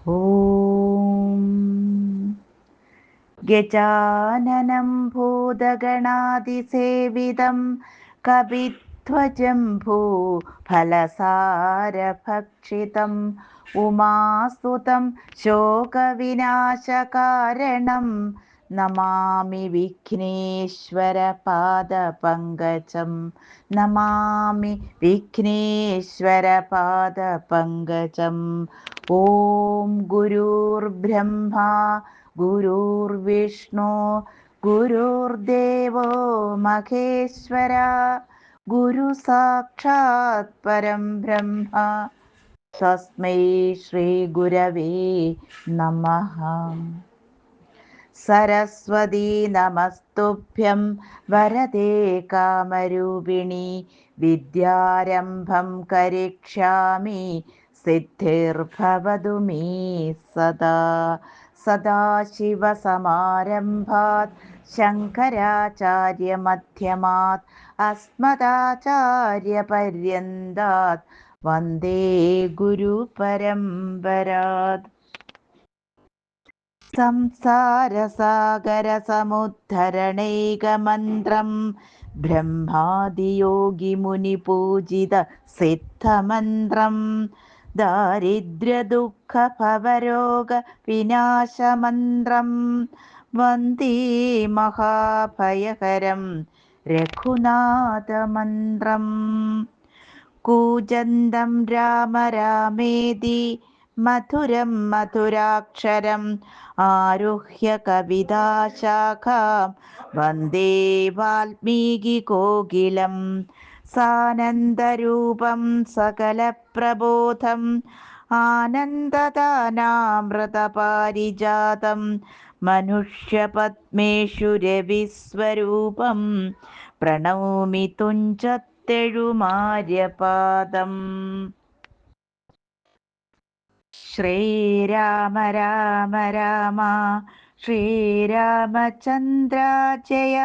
ഓം ഗജാനനം ഭൂതഗണാതിസേവിതം കപിധ്വജം ഭൂഫലസാരഭക്ഷിതം ഉമാസുതം ശോകവിനാശകാരണം നമാമി വിഘ്നേശ്വരപാദപങ്കജം. നമാമി വിഘ്നേശ്വരപാദപങ്കജം. ഓം ഗുരുർബ്രഹ്മ ഗുരുർവിഷ്ണു ഗുരുർദേവോ മഹേശ്വര ഗുരു സാക്ഷാത് പരം ബ്രഹ്മ തസ്മൈ ശ്രീ ഗുരവേ നമഃ. സരസ്വതീ നമസ്തുഭ്യം വരദേ കാമരൂപിണി വിദ്യാരംഭം കരിഷ്യാമി സിദ്ധിർഭവതു മേ സദാ. സദാശിവസമാരംഭാത് ശങ്കരാചാര്യമധ്യമാത് അസ്മദാചാര്യപര്യന്താത് വന്ദേ ഗുരുപരമ്പരാത്. സംസാരസാഗരസമുദ്ധരണൈകമന്ത്രം ബ്രഹ്മാദിയോഗിമുനിപൂജിത സിദ്ധമന്ത്രം ദാരിദ്ര്യദുഃഖഭവരോഗവിനാശമന്ത്രം വന്ദേ മഹാഭയഹരം രഘുനാഥമന്ത്രം. കൂജന്തം രാമ രാമേതി മധുരം മധുരാക്ഷരം ആരുഹ്യ കവിതാശാഖാം വന്ദേ വാൽമീകികോകിലം. സാനന്ദരൂപം സകലപ്രബോധം ആനന്ദദാനാമൃതപാരിജാതം മനുഷ്യപത്മേഷു രവിസ്വരൂപം പ്രണൗമി തുഞ്ചത്തെഴുമാര്യപാദം. ശ്രീരാമ രാമ രാമ ശ്രീരാമചന്ദ്ര ജയ.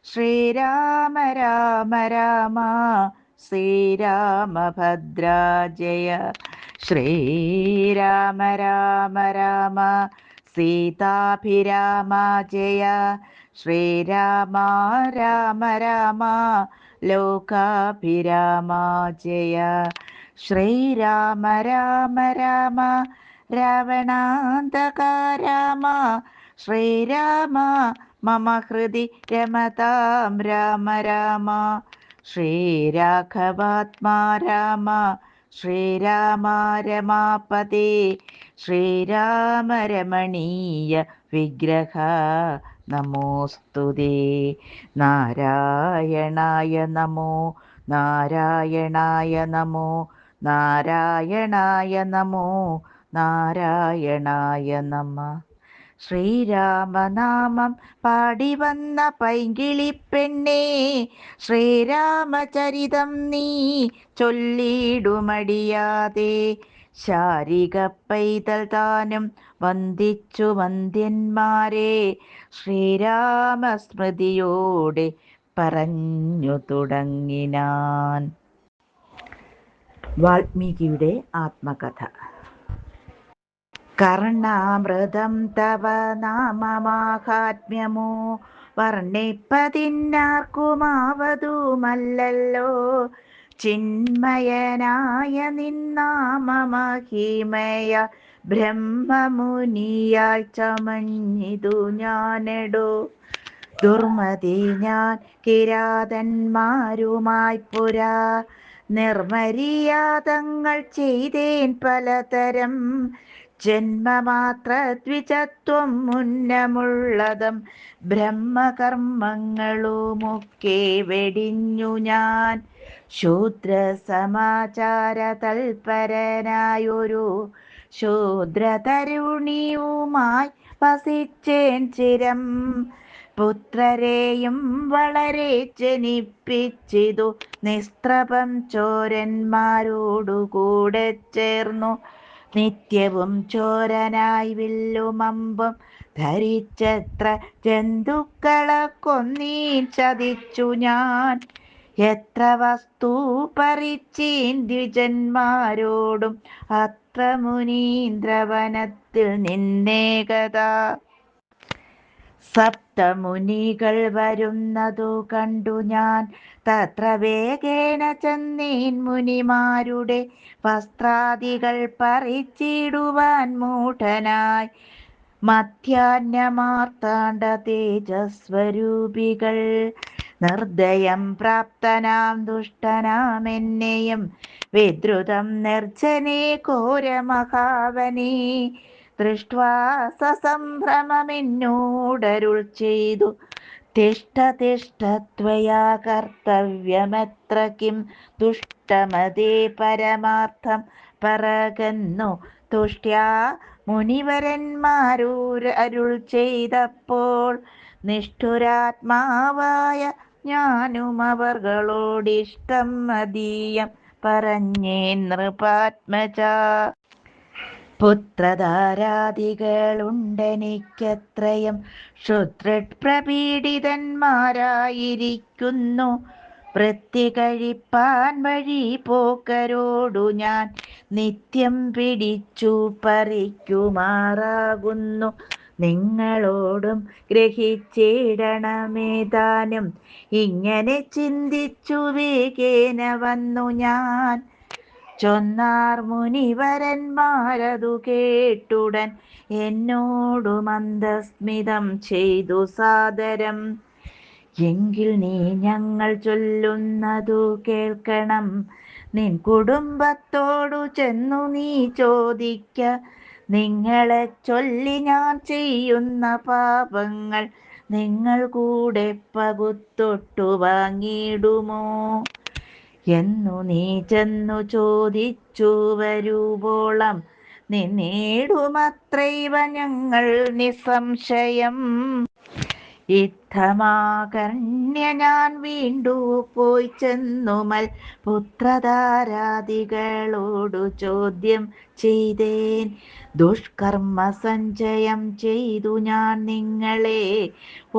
ശ്രീരാമ രാമ രാമ ശ്രീരാമഭദ്ര ജയ. ശ്രീരാമ രാമ രാമ സീതാഭിരാമ ജയ. ശ്രീരാമ രാമ രാമ ലോകാഭിരാമ ജയ. ശ്രീരാമ രാമ രാമ രാവണാന്തക രാമ. ശ്രീരാമ മമ ഹൃദി രമതാം രാമ രാമ. ശ്രീരാഘവാത്മാ രാമ. ശ്രീരാമ രമാപതേ. ശ്രീരാമ രമണീയ വിഗ്രഹ നമോസ്തുതേ. നാരായണായ നമോ നാരായണായ നമോ നാരായണായ നമോ നാരായണായ നമ. ശ്രീരാമനാമം പാടി വന്ന പൈങ്കിളിപ്പെണ്ണേ ശ്രീരാമചരിതം നീ ചൊല്ലിടുമടിയാതെ. ശാരിക പൈതൽ താനും വന്ദിച്ചു വന്ദ്യന്മാരെ ശ്രീരാമസ്മൃതിയോടെ പറഞ്ഞു തുടങ്ങിനാൻ. വാൽമീകിയുടെ ആത്മകഥ. കർണാമൃതം തവ നാമമാഹാത്മ്യമോ വർണ്ണിപ്പതിന്നാർക്കുമാവതുമല്ലല്ലോ. ചിന്മയനായ നിന്നാമമഹിമയ ബ്രഹ്മമുനിയാൽ ചമഞ്ഞിതു ഞാനെടോ. ദുർമതി ഞാൻ കിരാതന്മാരുമായി പുരാ നിർമര്യാദങ്ങൾ ചെയ്തേൻ പലതരം. ജന്മമാത്ര ദ്വിജത്വം മുന്നമുള്ളതും ബ്രഹ്മകർമ്മങ്ങളുമൊക്കെ വെടിഞ്ഞു ഞാൻ. ശൂദ്ര സമാചാര തൽപരനായൊരു ശൂദ്രതരുണിയുമായി വസിച്ചേൻ ചിരം. പുത്രരെയും വളരെ ജനിപ്പിച്ചിതു നിസ്ത്രപം ചോരന്മാരോടുകൂടെ ചേർന്നു. നിത്യവും ചോരനായി വില്ലുമമ്പും ധരിച്ചെത്ര ജന്തുക്കളെ കൊന്നീ ചതിച്ചു ഞാൻ. എത്ര വസ്തു പറിച്ചീൻ ദ്വിജന്മാരോടും അത്ര മുനീന്ദ്രവനത്തിൽ നിന്നേകതാ. സപ്തമുനികൾ വരുന്നതു കണ്ടു ഞാൻ തത്ര വേഗേന ചെന്നീൻ മുനിമാരുടെ വസ്ത്രാദികൾ പറിച്ചിടുവാൻ മൂഢനായി. മധ്യാഹ്നമാർത്താണ്ഡ തേജസ്വരൂപികൾ നിർദ്ദയം പ്രാപ്തനാം ദുഷ്ടനാം എന്നെയും വിദ്രുതം നിർജ്ജനേ ഘോരമഹാവനേ ദൃഷ്ട്വാ സസംഭ്രമമെന്നോടരുൾ ചെയ്തു. തിഷ്ഠ തിഷ്ഠ ത്വയാ കർത്തവ്യമത്ര കിം ദുഷ്ടമതേ പരമാർത്ഥം പറകന്നു തുഷ്ട്യാ മുനിവരന്മാരൂരരുൾ ചെയ്തപ്പോൾ നിഷ്ഠുരാത്മാവായ ഞാനും അവർകളോടിഷ്ടം മതീയം പറഞ്ഞേൻ നൃപാത്മജ. പുത്രധാരാദികളുണ്ടെനിക്കത്രയും ക്ഷുദ്രപ്രപീഡിതന്മാരായിരിക്കുന്നു. വൃത്തി കഴിപ്പാൻ വഴി പോക്കരോടു ഞാൻ നിത്യം പിടിച്ചു പറിക്കുമാറാകുന്നു. നിങ്ങളോടും ഗ്രഹിച്ചിടണമേതാനും ഇങ്ങനെ ചിന്തിച്ചു വേഗേന വന്നു ഞാൻ. ചൊന്നാർ മുനിവരന്മാരതു കേട്ടുടൻ എന്നോടു മന്ദസ്മിതം ചെയ്തു സാദരം. എങ്കിൽ നീ ഞങ്ങൾ ചൊല്ലുന്നതു കേൾക്കണം. നിൻ കുടുംബത്തോടു ചെന്നു നീ ചോദിക്ക. നിങ്ങളെ ചൊല്ലി ഞാൻ ചെയ്യുന്ന പാപങ്ങൾ നിങ്ങൾ കൂടെ പകുത്തൊട്ടു വാങ്ങിയിടുമോ എന്നു നീ ചെന്നു ചോദിച്ചു വരുവോളം നിന്നേടുമത്രൈവ ഞങ്ങൾ നിസ്സംശയം. ഇത്തമാകർണ്യ ഞാൻ വീണ്ടു പോയി ചെന്നുമൽ പുത്രധാരാദികളോടു ചോദ്യം ചെയ്തേൻ. ദുഷ്കർമ്മ സഞ്ചയം ചെയ്തു ഞാൻ നിങ്ങളെ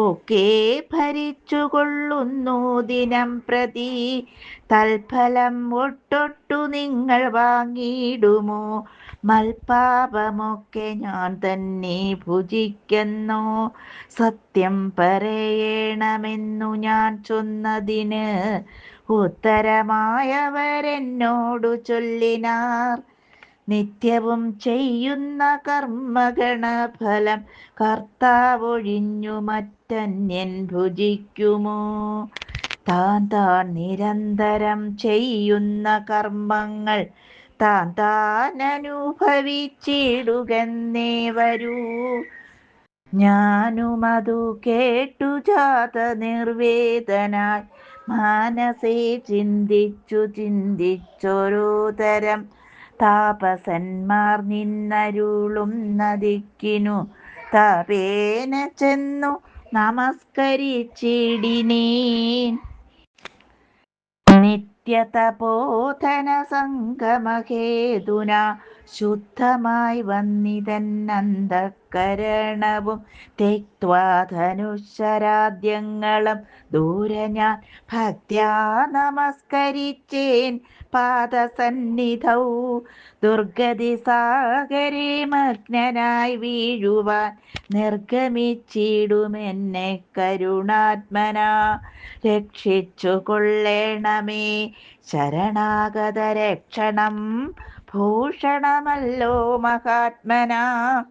ഒക്കെ ഭരിച്ചു കൊള്ളുന്നു ദിനം പ്രതി. തൽഫലം ഒട്ടൊട്ടു നിങ്ങൾ വാങ്ങിയിടുമോ മൽപാപമൊക്കെ ഞാൻ തന്നെ ഭുജിക്കുന്നു. സത്യം പറയണമെന്നു ഞാൻ ചൊന്നതിന് ഉത്തരമായവരെന്നോടു ചൊല്ലിനാർ. നിത്യവും ചെയ്യുന്ന കർമ്മഗണഫലം കർത്താവൊഴിഞ്ഞു മറ്റന്യൻ ഭുജിക്കുമോ. താൻ താൻ നിരന്തരം ചെയ്യുന്ന കർമ്മങ്ങൾ താൻ താൻ അനുഭവിച്ചിടുകന്നേ വരൂ. ഞാനുമതു കേട്ടു ജാത നിർവേദനായി മാനസേ ചിന്തിച്ചോരോ തരം. താപസന്മാർ നിന്നരുളും നദിക്കിനു താപേന ചെന്നു നമസ്കരിച്ചിടിനേൻ. നിത്യതപോധന സംഗമഹേതുന ശുദ്ധമായി വന്നിതന്നന്തഃകരണവും തെക്വാ ധനുശരാദ്യങ്ങളും ദൂരെ ഞാൻ ഭക്ത്യാ നമസ്കരിച്ചേൻ പാദസന്നിധൗ. ദുർഗതി സാഗരേ മഗ്നനായി വീഴുവാൻ നിർഗമിച്ചിടുമെന്നെ കരുണാത്മനാ രക്ഷിച്ചു കൊള്ളേണമേ. ശരണാഗത രക്ഷണം ഭൂഷണമല്ലോ മഹാത്മനാ.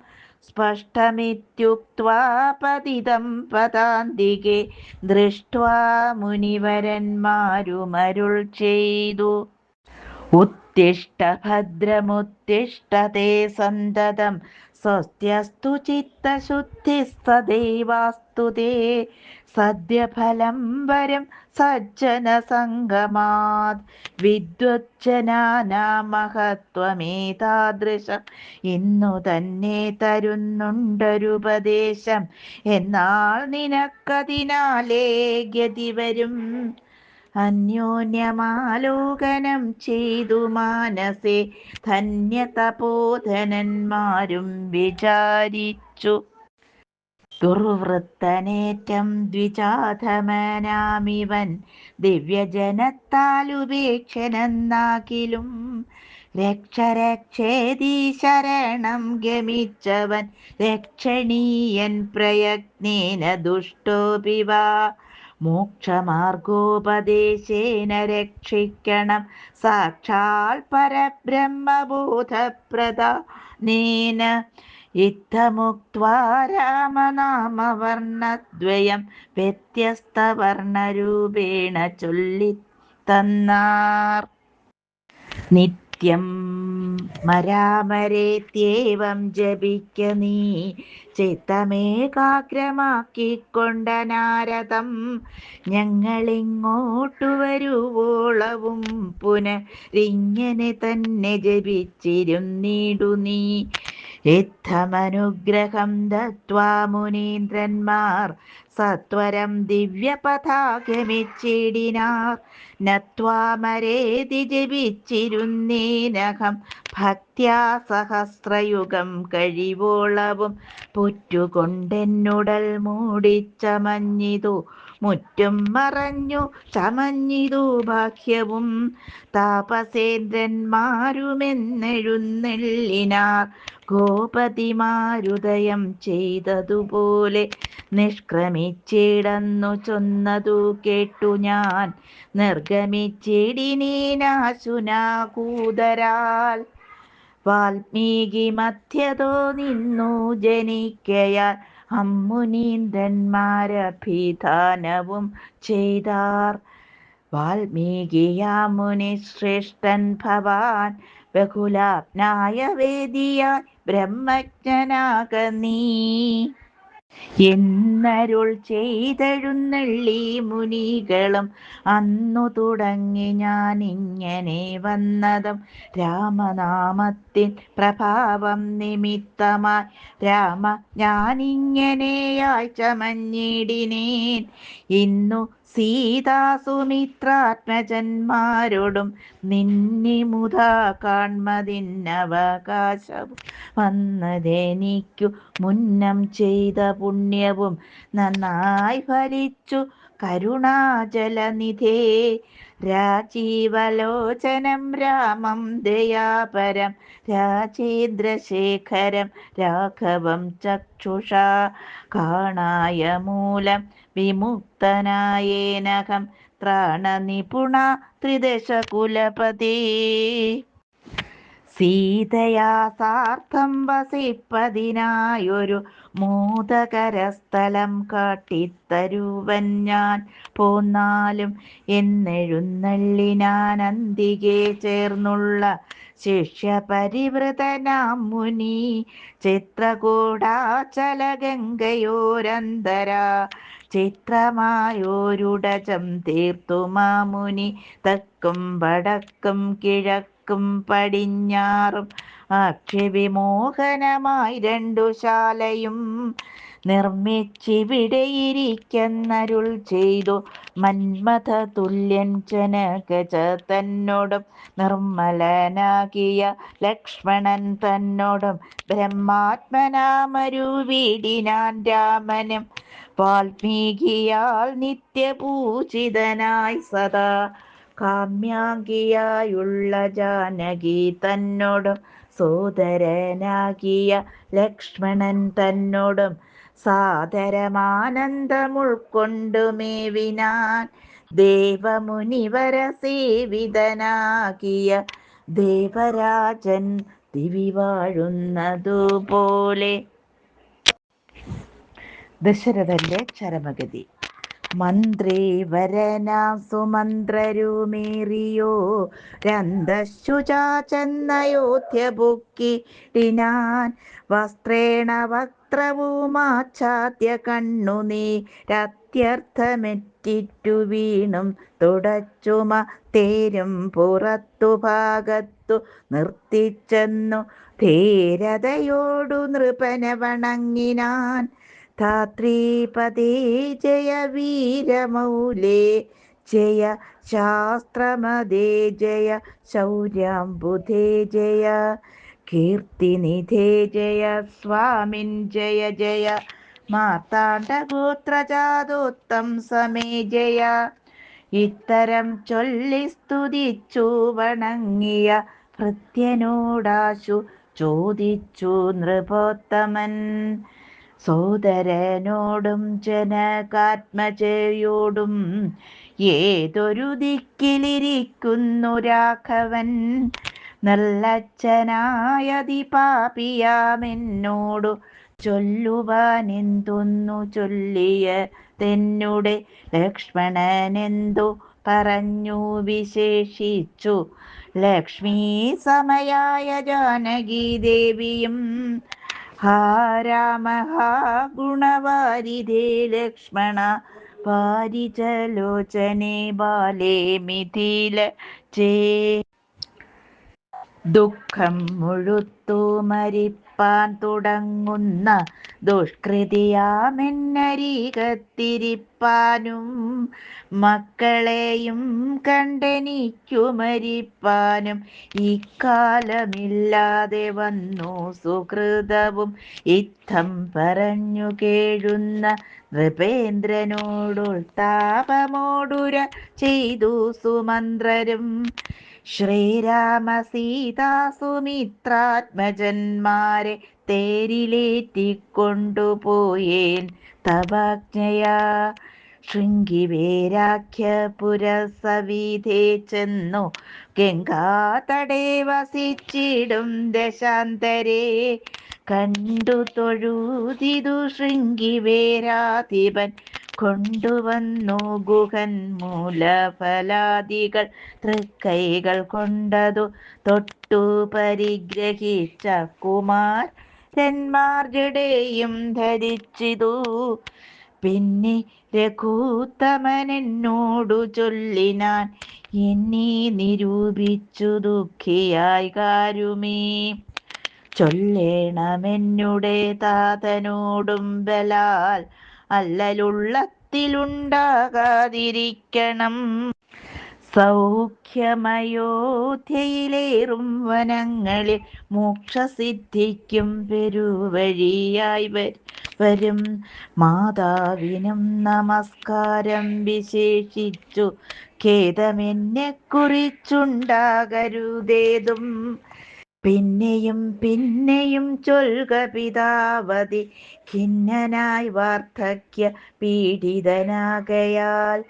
സ്പഷ്ടമിത്യുക്ത്വാ പതിതം പദാന്തികെ ദൃഷ്ട്വാ മുനിവരന്മാരുമരുൾ ചെയ്തു. ഉത്തിഷ്ഠ ഭദ്രമുത്തിഷ്ഠ തേ സന്തതം സ്വസ്ത്യസ്തു ചിത്തശുദ്ധി സദൈവാസ്തു തേ. സദ്യഫലം വരും സജ്ജന സംഗമാത് വിദ്വജ്ജനാനാം മഹത്വമേതാദൃശം. ഇന്നു തന്നെ തരുന്നുണ്ടൊരുപദേശം എന്നാൽ നിനക്കതിനാലേ ഗതി വരും. അന്യോന്യമാലോകനം ചെയ്തു മാനസേ ധന്യതപോധനന്മാരും വിചാരിച്ചു. ദുർവൃത്തനേറ്റം ദ്വിജാധമനാമിവൻ ദിവ്യജനത്താലുപേക്ഷനെന്നാകിലും രക്ഷരക്ഷേതി ശരണം ഗമിച്ചവൻ രക്ഷണീയൻ പ്രയത്നേന ദുഷ്ടോപി വാ മോക്ഷമാർഗോപദേശേന രക്ഷിക്കണം സാക്ഷാൽ പരബ്രഹ്മബോധപ്രദാനേന ഇത്തമുക്ത്വാ രാമനാമവർണ്ണദ്വയം വ്യത്യസ്തവർണ്ണരൂപേണ ചൊല്ലിത്തന്നാർ. നിത്യം മരാമരേത്യേവം ജപിക്ക നീ ചിത്തമേകാഗ്രമാക്കിക്കൊണ്ട നാരദം ഞങ്ങളിങ്ങോട്ടു വരുവോളവും പുനരിങ്ങനെ തന്നെ ജപിച്ചിരുന്നിടു നീ. ഇത്തമനുഗ്രഹം ദത്വാ മുനീന്ദ്രന്മാർ സത്വരം ദിവ്യപഥാഗമിച്ചിടിനാർ. നത്വാമരേതി ജപിച്ചിരുന്നേനഹം ഭക്ത്യാ സഹസ്രയുഗം കഴിവോളവും പുറ്റുകൊണ്ടെന്നുടൽ മൂടിച്ചമഞ്ഞിതു മുറ്റും മറഞ്ഞു ചമഞ്ഞിതു ബാഹ്യവും. താപസേന്ദ്രന്മാരുമെന്നെഴുന്നള്ളിനാർ ഗോപതിമാരുദയം ചെയ്തതുപോലെ നിഷ്ക്രമിച്ചിടന്നു ചൊന്നതു കേട്ടു ഞാൻ നിർഗമിച്ചിടിനീനാശുനാകൂതരാൽ. വാൽമീകി മധ്യതോ നിന്നു ജനിക്കയാൽ അമ്മുനീന്ദ്രന്മാരഭിധാനവും ചെയ്താർ. വാൽമീകിയാം മുനിശ്രേഷ്ഠൻ ഭവാൻ ബഹുലാപ്നായ വേദിയാൽ ബ്രഹ്മജ്ഞനാക നീ എന്നരുൾ ചെയ്തെഴുന്നള്ളി മുനികളും. അന്നു തുടങ്ങി ഞാനിങ്ങനെ വന്നതും രാമനാമത്തിൻ പ്രഭാവം നിമിത്തമായി രാമ ഞാനിങ്ങനെയായി ചമഞ്ഞിടിനേൻ. ഇന്നു സീതാസുമിത്രാത്മജന്മാരോടും നിന്നിമുതാ കാൺമതിന്നവകാശവും വന്നതെനിക്കു മുന്നം ചെയ്ത പുണ്യവും നന്നായി ഫലിച്ചു കരുണാജലനിധേ. രാജീവലോചനം രാമം ദയാപരം രാജേന്ദ്രശേഖരം രാഘവം ചക്ഷുഷാ കാണായ മൂലം വിമുക്തനായേനഹം ത്രാണനിപുണ ത്രിദശകുലപതേ. സീതയാ സാർത്ഥം വസിപ്പതിനായൊരു മോദകരസ്ഥലം കാട്ടിത്തരുവൻ ഞാൻ പോന്നാലും എന്നെഴുന്നള്ളിനാൻ അന്തികെ ചേർന്നുള്ള ശിഷ്യപരിവൃതനാം മുനി. ചിത്രകൂടാചലഗംഗയോരന്തരാ ചിത്രമായോരുടജം തീർത്തുമാ മുനി. തെക്കും വടക്കും കിഴക്കും പടിഞ്ഞാറും ആക്ഷേപിമോഹനമായി രണ്ടു ശാലയും നിർമ്മിച്ചിവിടെയിരിക്കെന്നരുൾ ചെയ്തു. മന്മഥ തുല്യൻ ജനകജ തന്നോടും നിർമ്മലനാകിയ ലക്ഷ്മണൻ തന്നോടും ബ്രഹ്മാത്മനാമരുവിടിനാൻ രാമനും. വാൽമീകിയാൽ നിത്യപൂജിതനായി സദാ കാമ്യാംഗിയായുള്ള ജാനകി തന്നോടും സോദരനാകിയ ലക്ഷ്മണൻ തന്നോടും സാദരമാനന്ദമുൾക്കൊണ്ടുമേവിനാൻ. ദേവമുനിവര സേവിതനാകിയ ദേവരാജൻ ദിവി വാഴുന്നതുപോലെ. ദശരഥന്റെ ചരമഗതി. മന്ത്രീവരനാം സുമന്ത്രരുമേറിയോ രന്തശുചാ ചെന്നയോധ്യ പൊക്കിടിനാൻ. വസ്ത്രേണ വക്ത്രവുമാച്ഛാദ്യ കണ്ണുനീരത്യർത്ഥമെറ്റിറ്റു വീണും തുടച്ചുമ തേരും പുറത്തു ഭാഗത്തു നിർത്തിച്ചെന്നു ധീരതയോടു നൃപനെ വണങ്ങിനാൻ. ധാത്രീപദേ ജയ വീരമൗലേ ജയ ശാസ്ത്രമദേ ജയ ശൗര്യാംബുധേ ജയ കീർത്തിനിധേ ജയ സ്വാമിൻ ജയ ജയ മാർത്താണ്ഡഗോത്രജാതോത്തം സമേജയ. ഇത്തരം ചൊല്ലി സ്തുതിച്ചു വണങ്ങിയ ഭൃത്യനോടാശു ചോദിച്ചു നൃപോത്തമൻ. സോദരനോടും ജനകാത്മജയോടും ഏതൊരു ദിക്കിലിരിക്കുന്നു രാഘവൻ. നല്ലച്ഛനായതി പാപിയാമെന്നോടു ചൊല്ലുവാനെന്തൊന്നു ചൊല്ലിയ തെന്നുടെ ലക്ഷ്മണനെന്തു പറഞ്ഞു വിശേഷിച്ചു. ലക്ഷ്മീ സമയായ ജാനകി ദേവിയും ഹാ രാമ ഹാ ഗുണവാരിധേ ലക്ഷ്മണ പാരിജലോചനെ ബാലേ മിഥില ചേ. ദുഃഖം മുഴുത്തു മരിപ്പാൻ തുടങ്ങുന്ന ദുഷ്കൃതിയാമെന്നരികത്തിരിപ്പാനും മക്കളെയും കണ്ടെനിക്കു മരിപ്പാനും ഇക്കാലമില്ലാതെ വന്നു സുഹൃതവും. ഇത്തം പറഞ്ഞു കേഴുന്ന നൃപേന്ദ്രനോടുൾത്താപമോടുര ചെയ്തു സുമന്ത്രരും. ശ്രീരാമ സീതാ സുമിത്രാത്മജന്മാരെ തേരിലേറ്റിക്കൊണ്ടുപോയേൻ തവാജ്ഞയാ. ശൃംഗിവേരാഖ്യപുരസവിധേ ചെന്നു ഗംഗാതടേ വസിച്ചിടും ദശാന്തരേ. കണ്ടു തൊഴുതിതു ശൃംഗിവേരാധിപൻ കൊണ്ടുവന്നു ഗുഹൻ മൂലഫലാദികൾ തൃക്കൈകൾ കൊണ്ടതു തൊട്ടു പരിഗ്രഹിച്ച കുമാരന്മാർ ജടയും ധരിച്ചിതു. പിന്നെ രഘൂത്തമനെന്നോടു ചൊല്ലിനാൻ എന്നെ നിരൂപിച്ചു ദുഃഖിയായി കാരുമേ. ചൊല്ലേണമെന്നുടെ താതനോടും ബലാൽ അല്ലലുള്ളത്തിലുണ്ടാകാതിരിക്കണം. സൗഖ്യമയോധ്യയിലേറും വനങ്ങളിൽ മോക്ഷസിദ്ധിക്കും പെരുവഴിയായി വരും. മാതാവിനും നമസ്കാരം വിശേഷിച്ചു ഖേദമെന്നെ കുറിച്ചുണ്ടാകരുതേതും. പിന്നെയും പിന്നെയും ചൊൽക പിതാവതി ഖിന്നനായി വാർദ്ധക്യ പീഡിതനാകയാൽ.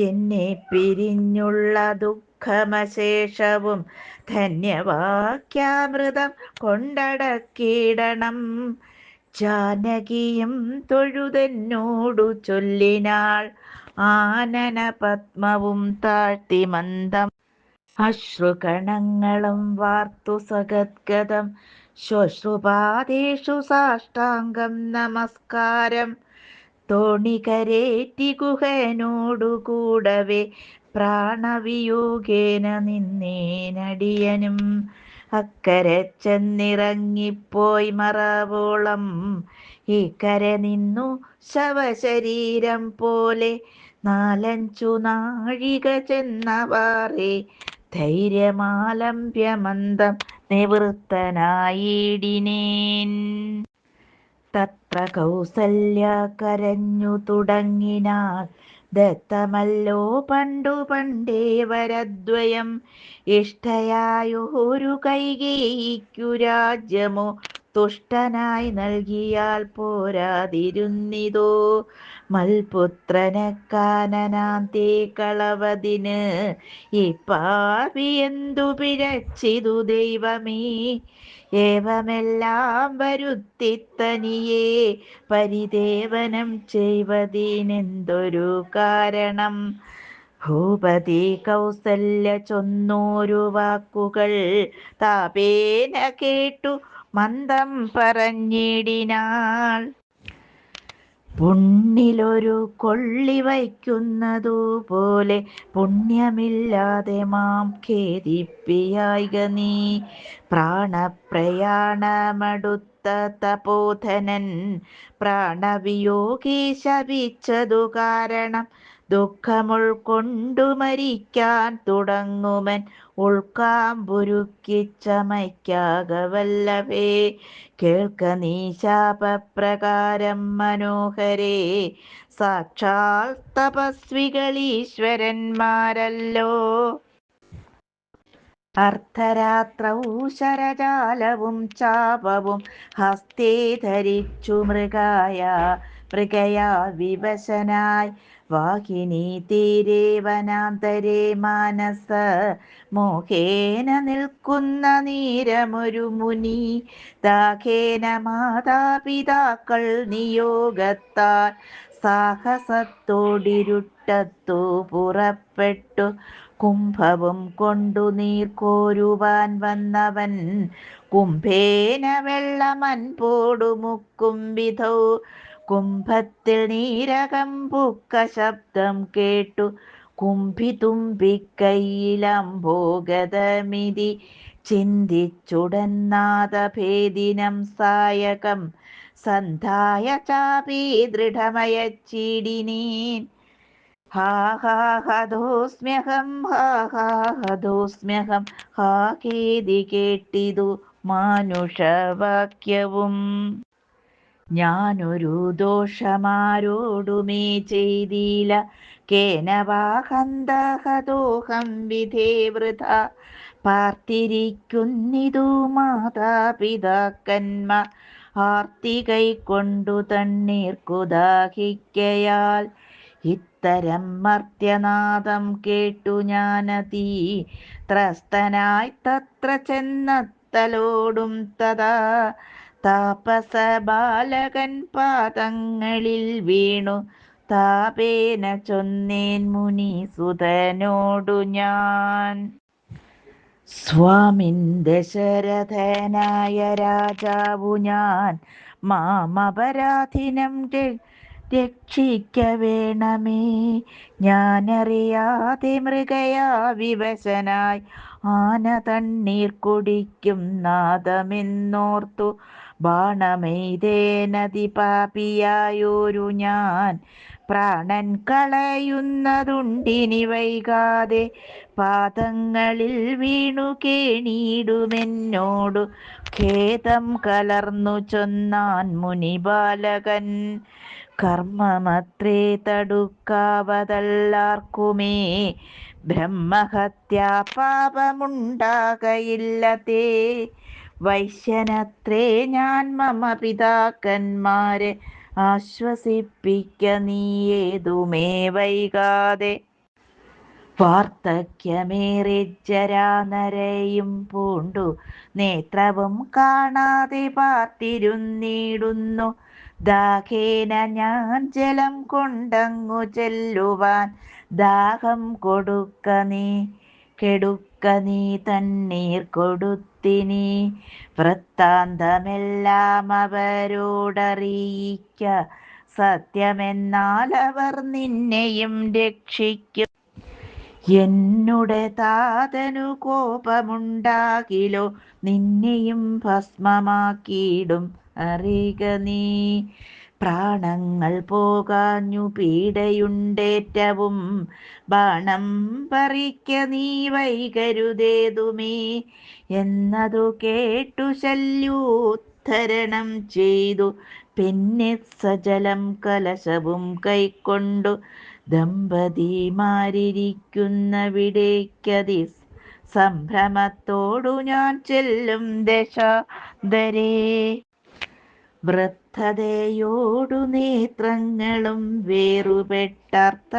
എന്നെ പിരിഞ്ഞുള്ള ദുഃഖമശേഷവും ധന്യവാക്യാമൃതം കൊണ്ടടക്കിടണം. ജാനകിയും തൊഴുതെന്നോടു ചൊല്ലിനാൾ ആനന പത്മവും താഴ്ത്തി മന്ദം. അശ്രുകണങ്ങളും വാർത്തു സഗദ്ഗതം ശ്വശ്രുപാദേഷു സാഷ്ടാംഗം നമസ്കാരം. തോണികരേറ്റി ഗുഹനോടു കൂടവേ പ്രാണവിയോഗേന നിന്നേനടിയനും. അക്കരെ ചെന്നിറങ്ങിപ്പോയി മറവോളം ഇക്കരെ നിന്നു ശവശരീരം പോലെ. നാലഞ്ചു നാഴിക ചെന്നവാറേ ധൈര്യമാലംബ്യമന്ദം നിവൃത്തനായിടിനേൻ. തത്ര കൗസല്യ കരഞ്ഞു തുടങ്ങിനാൾ ദത്തമല്ലോ പണ്ടു പണ്ടേ വരദ്വയം. ഇഷ്ടയായൊരു കൈകേയിക്കു രാജ്യമോ തുഷ്ടനായി നൽകിയാൽ പോരാതിരുന്നിതോ. മൽപുത്രനെ കാനനാന്തേ കളവതിന് ഈ പാപി എന്തു പിഴച്ചിതു ദൈവമേ. ഏവമെല്ലാം വരുത്തിത്തനിയെ പരിദേവനം ചെയ്വതിനെന്തൊരു കാരണം. ഭൂപതി കൗസല്യ ചൊന്നോരു വാക്കുകൾ താപേന കേട്ടു മന്ദം പറഞ്ഞിടിനാൾ. പുണ്ണിലൊരു കൊള്ളി വയ്ക്കുന്നതു പോലെ പുണ്യമില്ലാതെ മാം ഖേദിപ്പിയായിക നീ. പ്രാണപ്രയാണമടുത്ത തപോധനൻ പ്രാണവിയോഗി ശപിച്ചതു കാരണം. ദുഃഖമുൾക്കൊണ്ടു മരിക്കാൻ തുടങ്ങുമൻ ഉൾക്കാമ്പുരുക്കിച്ചമയ്ക്കാകവല്ലഭേ കേൾക്ക നീ ശാപപ്രകാരം മനോഹരേ. സാക്ഷാൽ തപസ്വികളീശ്വരന്മാരല്ലോ. അർദ്ധരാത്രവും ശരജാലവും ചാപവും ഹസ്തേ ധരിച്ചു മൃഗയാ വിവശനായി വാഹിനി തീരെ വനാന്തരേ മാനസ മോഹേന നിൽക്കുന്ന നീരമൊരു മുനി. ദാഹേന മാതാപിതാക്കൾ നിയോഗത്താൽ സാഹസത്തോടിരുട്ടത്തു പുറപ്പെട്ടു കുംഭവും കൊണ്ടു നീർ കോരുവാൻ വന്നവൻ. കുംഭേന വെള്ളമൻപോടു മുക്കും വിധൗ കുംഭത്തിൽ നീരകം പൂക്ക ശബ്ദം കേട്ടു കുംഭിതുമ്പിക്കൈയിലംഭോഗതമിതി ചിന്തിച്ചുടൻ നാദഭേദിനം സായകം സന്ധായ ചാപി ദൃഢമയച്ചിടിനീൻ. ഹാ ഹാ ഹതോസ്മ്യഹം ഹാ ഹാ ഹതോസ്മ്യഹം ഹാ കേതി കേട്ടിതു മാനുഷവാക്യവും. ഞാനൊരു ദോഷമാരോടുമേ ചെയ്തില്ല കേനവാഹന്തഹതോഹം വിധേ വൃഥ. പാർത്തിരിക്കുന്നിതു മാതാപിതാക്കന്മാർ ആർത്തി കൈക്കൊണ്ടു തണ്ണീർക്കു ദാഹിക്കയാൽ. ഇത്തരം മർത്യനാദം കേട്ടു ഞാനതീ ത്രസ്തനായി തത്ര ചെന്നത്തലോടും തഥാ. താപസ ബാലകൻ പാദങ്ങളിൽ വീണു താപേന ചൊന്നേൻ മുനിസുതനോടു ഞാൻ. സ്വാമിൻ ദശരഥനായ രാജാവു ഞാൻ മാമപരാധിനം രക്ഷിക്ക വേണമേ. ഞാനറിയാതെ മൃഗയാ വിവശനായി ആന തണ്ണീർ കുടിക്കും നാദമെന്നോർത്തു ബാണമെയ്തേനതിപാപിയായൊരു ഞാൻ പ്രാണൻ കളയുന്നതുണ്ടിനി വൈകാതെ. പാദങ്ങളിൽ വീണു കേണിടുമെന്നോടു ഖേദം കലർന്നു ചൊന്നാൻ മുനിബാലകൻ. കർമ്മമത്രേ തടുക്കാവതല്ലാർക്കുമേ ബ്രഹ്മഹത്യാ പാപമുണ്ടാകയില്ലതേ. വൈശ്യനത്രേ ഞാൻ മമ പിതാക്കന്മാരെ ആശ്വസിപ്പിക്ക നീയേതുമേ വൈകാതെ. വാർദ്ധക്യമേറെ ജരാനരയും പൂണ്ടു നേത്രവും കാണാതെ പാർത്തിരുന്നിടുന്നു. ദാഹേന ഞാൻ ജലം കൊണ്ടങ്ങു ചെല്ലുവാൻ ദാഹം കെടുക്ക നീ തണ്ണീർ കൊടുത്തിനി. വൃത്താന്തമെല്ലാം അവരോടറിയിക്ക സത്യമെന്നാൽ അവർ നിന്നെയും രക്ഷിക്കും. എന്നുടെ താതനു കോപമുണ്ടാകിലോ നിന്നെയും ഭസ്മമാക്കിയിടും അറിക നീ. പ്രാണങ്ങൾ പോകാഞ്ഞു പീഡയുണ്ടേറ്റവും ബാണം പറിക്ക നീ വൈകരുതേതുമേ. എന്നതു കേട്ടു ശല്യോദ്ധരണം ചെയ്തു പിന്നെ സജലം കലശവും കൈക്കൊണ്ടു ദമ്പതിമാരിയ്ക്കുന്നവിടേക്കതി സംഭ്രമത്തോടു ഞാൻ ചെല്ലും ദശാന്തരേ. വൃദ്ധതയോടു നേത്രങ്ങളും വേറുപെട്ടർത്ഥ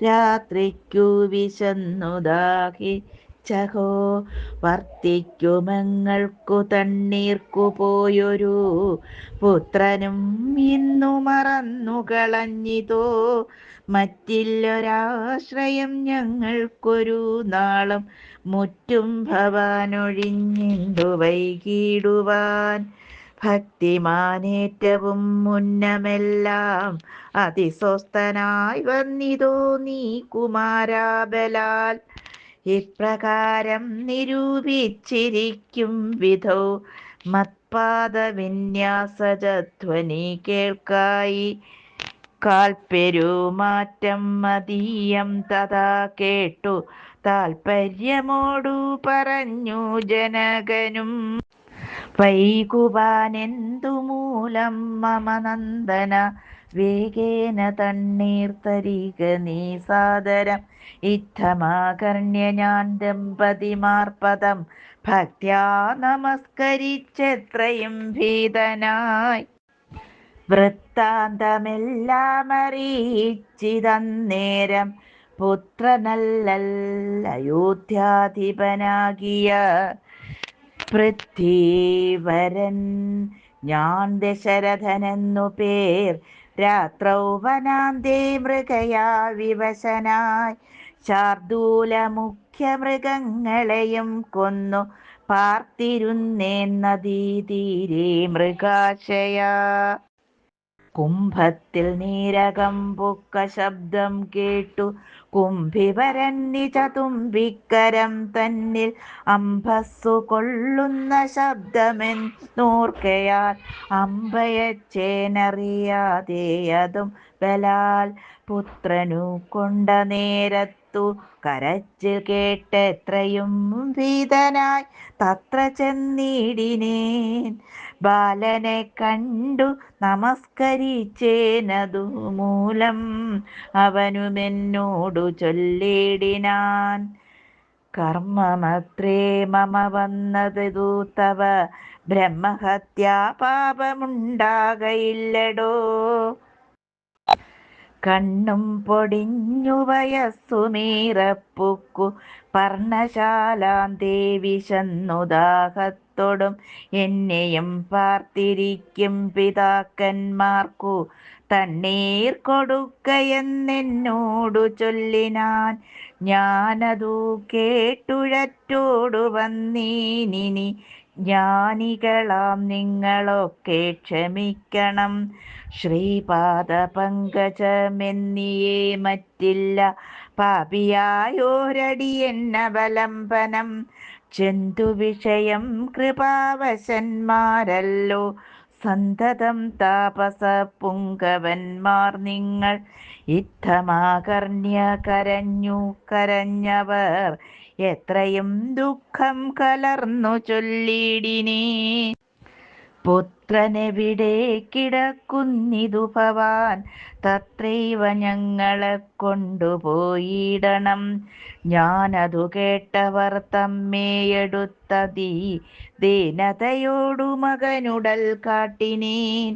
രാത്രിക്കു വിശന്നു ദാഹിച്ചഹോ. വർത്തിക്കുമങ്ങൾക്കു തണ്ണീർക്കു പോയൊരു പുത്രനും ഇന്നു മറന്നു കളഞ്ഞിതോ. മറ്റില്ലൊരാശ്രയം ഞങ്ങൾക്കൊരു നാളും മുറ്റും ഭവാനൊഴിഞ്ഞിണ്ടു വൈകിടുവാൻ. ഭക്തിമാനേറ്റവും മുന്നമെല്ലാം അതിസ്വസ്ഥനായി വന്നിതോ നീ കുമാരാബലാൽ. ഇപ്രകാരം നിരൂപിച്ചിരിക്കും വിധൗ മത്പാദവിന്യാസജധ്വനി കേൾക്കായി. കാൽപ്പെരുമാറ്റം മതീയം തഥാ കേട്ടു താൽപര്യമോടു പറഞ്ഞു ജനകനും. വൈകുവാനെന്തു മൂലം മമ നന്ദന വേഗേന തണ്ണീർത്തരിക നീ സാദരം. ഇത്തമാകർണ്യ ഞാൻ ദമ്പതിമാർപദം ഭക്ത്യാ നമസ്കരിച്ചെത്രയും ഭീതനായി. വൃത്താന്തമെല്ലാം അറിയിച്ചിതന്നേരം പുത്രനല്ലൽ അയോധ്യാധിപനാകിയ പൃഥ്വീവരൻ ഞാൻ ദശരഥനെന്നു പേർ. രാത്രൗ വനാന്തേ മൃഗയാ വിവശനായി ശാർദൂല മുഖ്യ മൃഗങ്ങളെയും കൊന്നു പാർത്തിരുന്നേൻ നദീതീരെ മൃഗാശയാ. കുംഭത്തിൽ നീരകം പൊക്ക ശബ്ദം കേട്ടു കുംഭിവരൻ നിജതുമ്പിക്കരം തന്നിൽ അംഭസ്സു കൊള്ളുന്ന ശബ്ദമെന്നോർക്കയാൽ അമ്പയച്ചേനറിയാതെ അതും ബലാൽ. പുത്രനു കൊണ്ട നേരത്തു കരച്ചിൽ കേട്ടെത്രയും ഭീതനായി തത്ര ചെന്നിടിനേൻ. ബാലനെ കണ്ടു നമസ്കരിച്ചേനതു മൂലം അവനുമെന്നോടു ചൊല്ലിടിനാൻ. കർമ്മമത്രേ മമ വന്നതു തവ ബ്രഹ്മഹത്യാ പാപമുണ്ടാകയില്ലടോ. കണ്ണും പൊടിഞ്ഞു വയസ്സുമീറപ്പുക്കു പർണശാലാന്തേ വിശന്നുദാഹത്തൊടും എന്നെയും പാർത്തിരിക്കും പിതാക്കന്മാർക്കു തണ്ണീർ കൊടുക്കയെന്നെന്നോടു ചൊല്ലിനാൻ. ഞാനതു കേട്ടുഴറ്റോടു വന്നീനിനി ജ്ഞാനികളാം നിങ്ങളൊക്കെ ക്ഷമിക്കണം. ശ്രീപാദപങ്കജമെന്നിയേ മറ്റില്ല പാപിയായോരടിയെന്നവലംബനം. ജന്തുവിഷയം കൃപാവശന്മാരല്ലോ സന്തതം താപസ പുങ്കവന്മാർ നിങ്ങൾ. ഇത്തമാകർണ്യ കരഞ്ഞു കരഞ്ഞവർ എത്രയും ദുഃഖം കലർന്നു ചൊല്ലിടിനേ. പുത്രനെവിടെ കിടക്കുന്നിതു ഭവാൻ തത്രൈവ ഞങ്ങളെ കൊണ്ടുപോയിടണം. ഞാനതു കേട്ടവർ തമ്മേയെടുത്തതി ദീനതയോടു മകനുടൽ കാട്ടിനേൻ.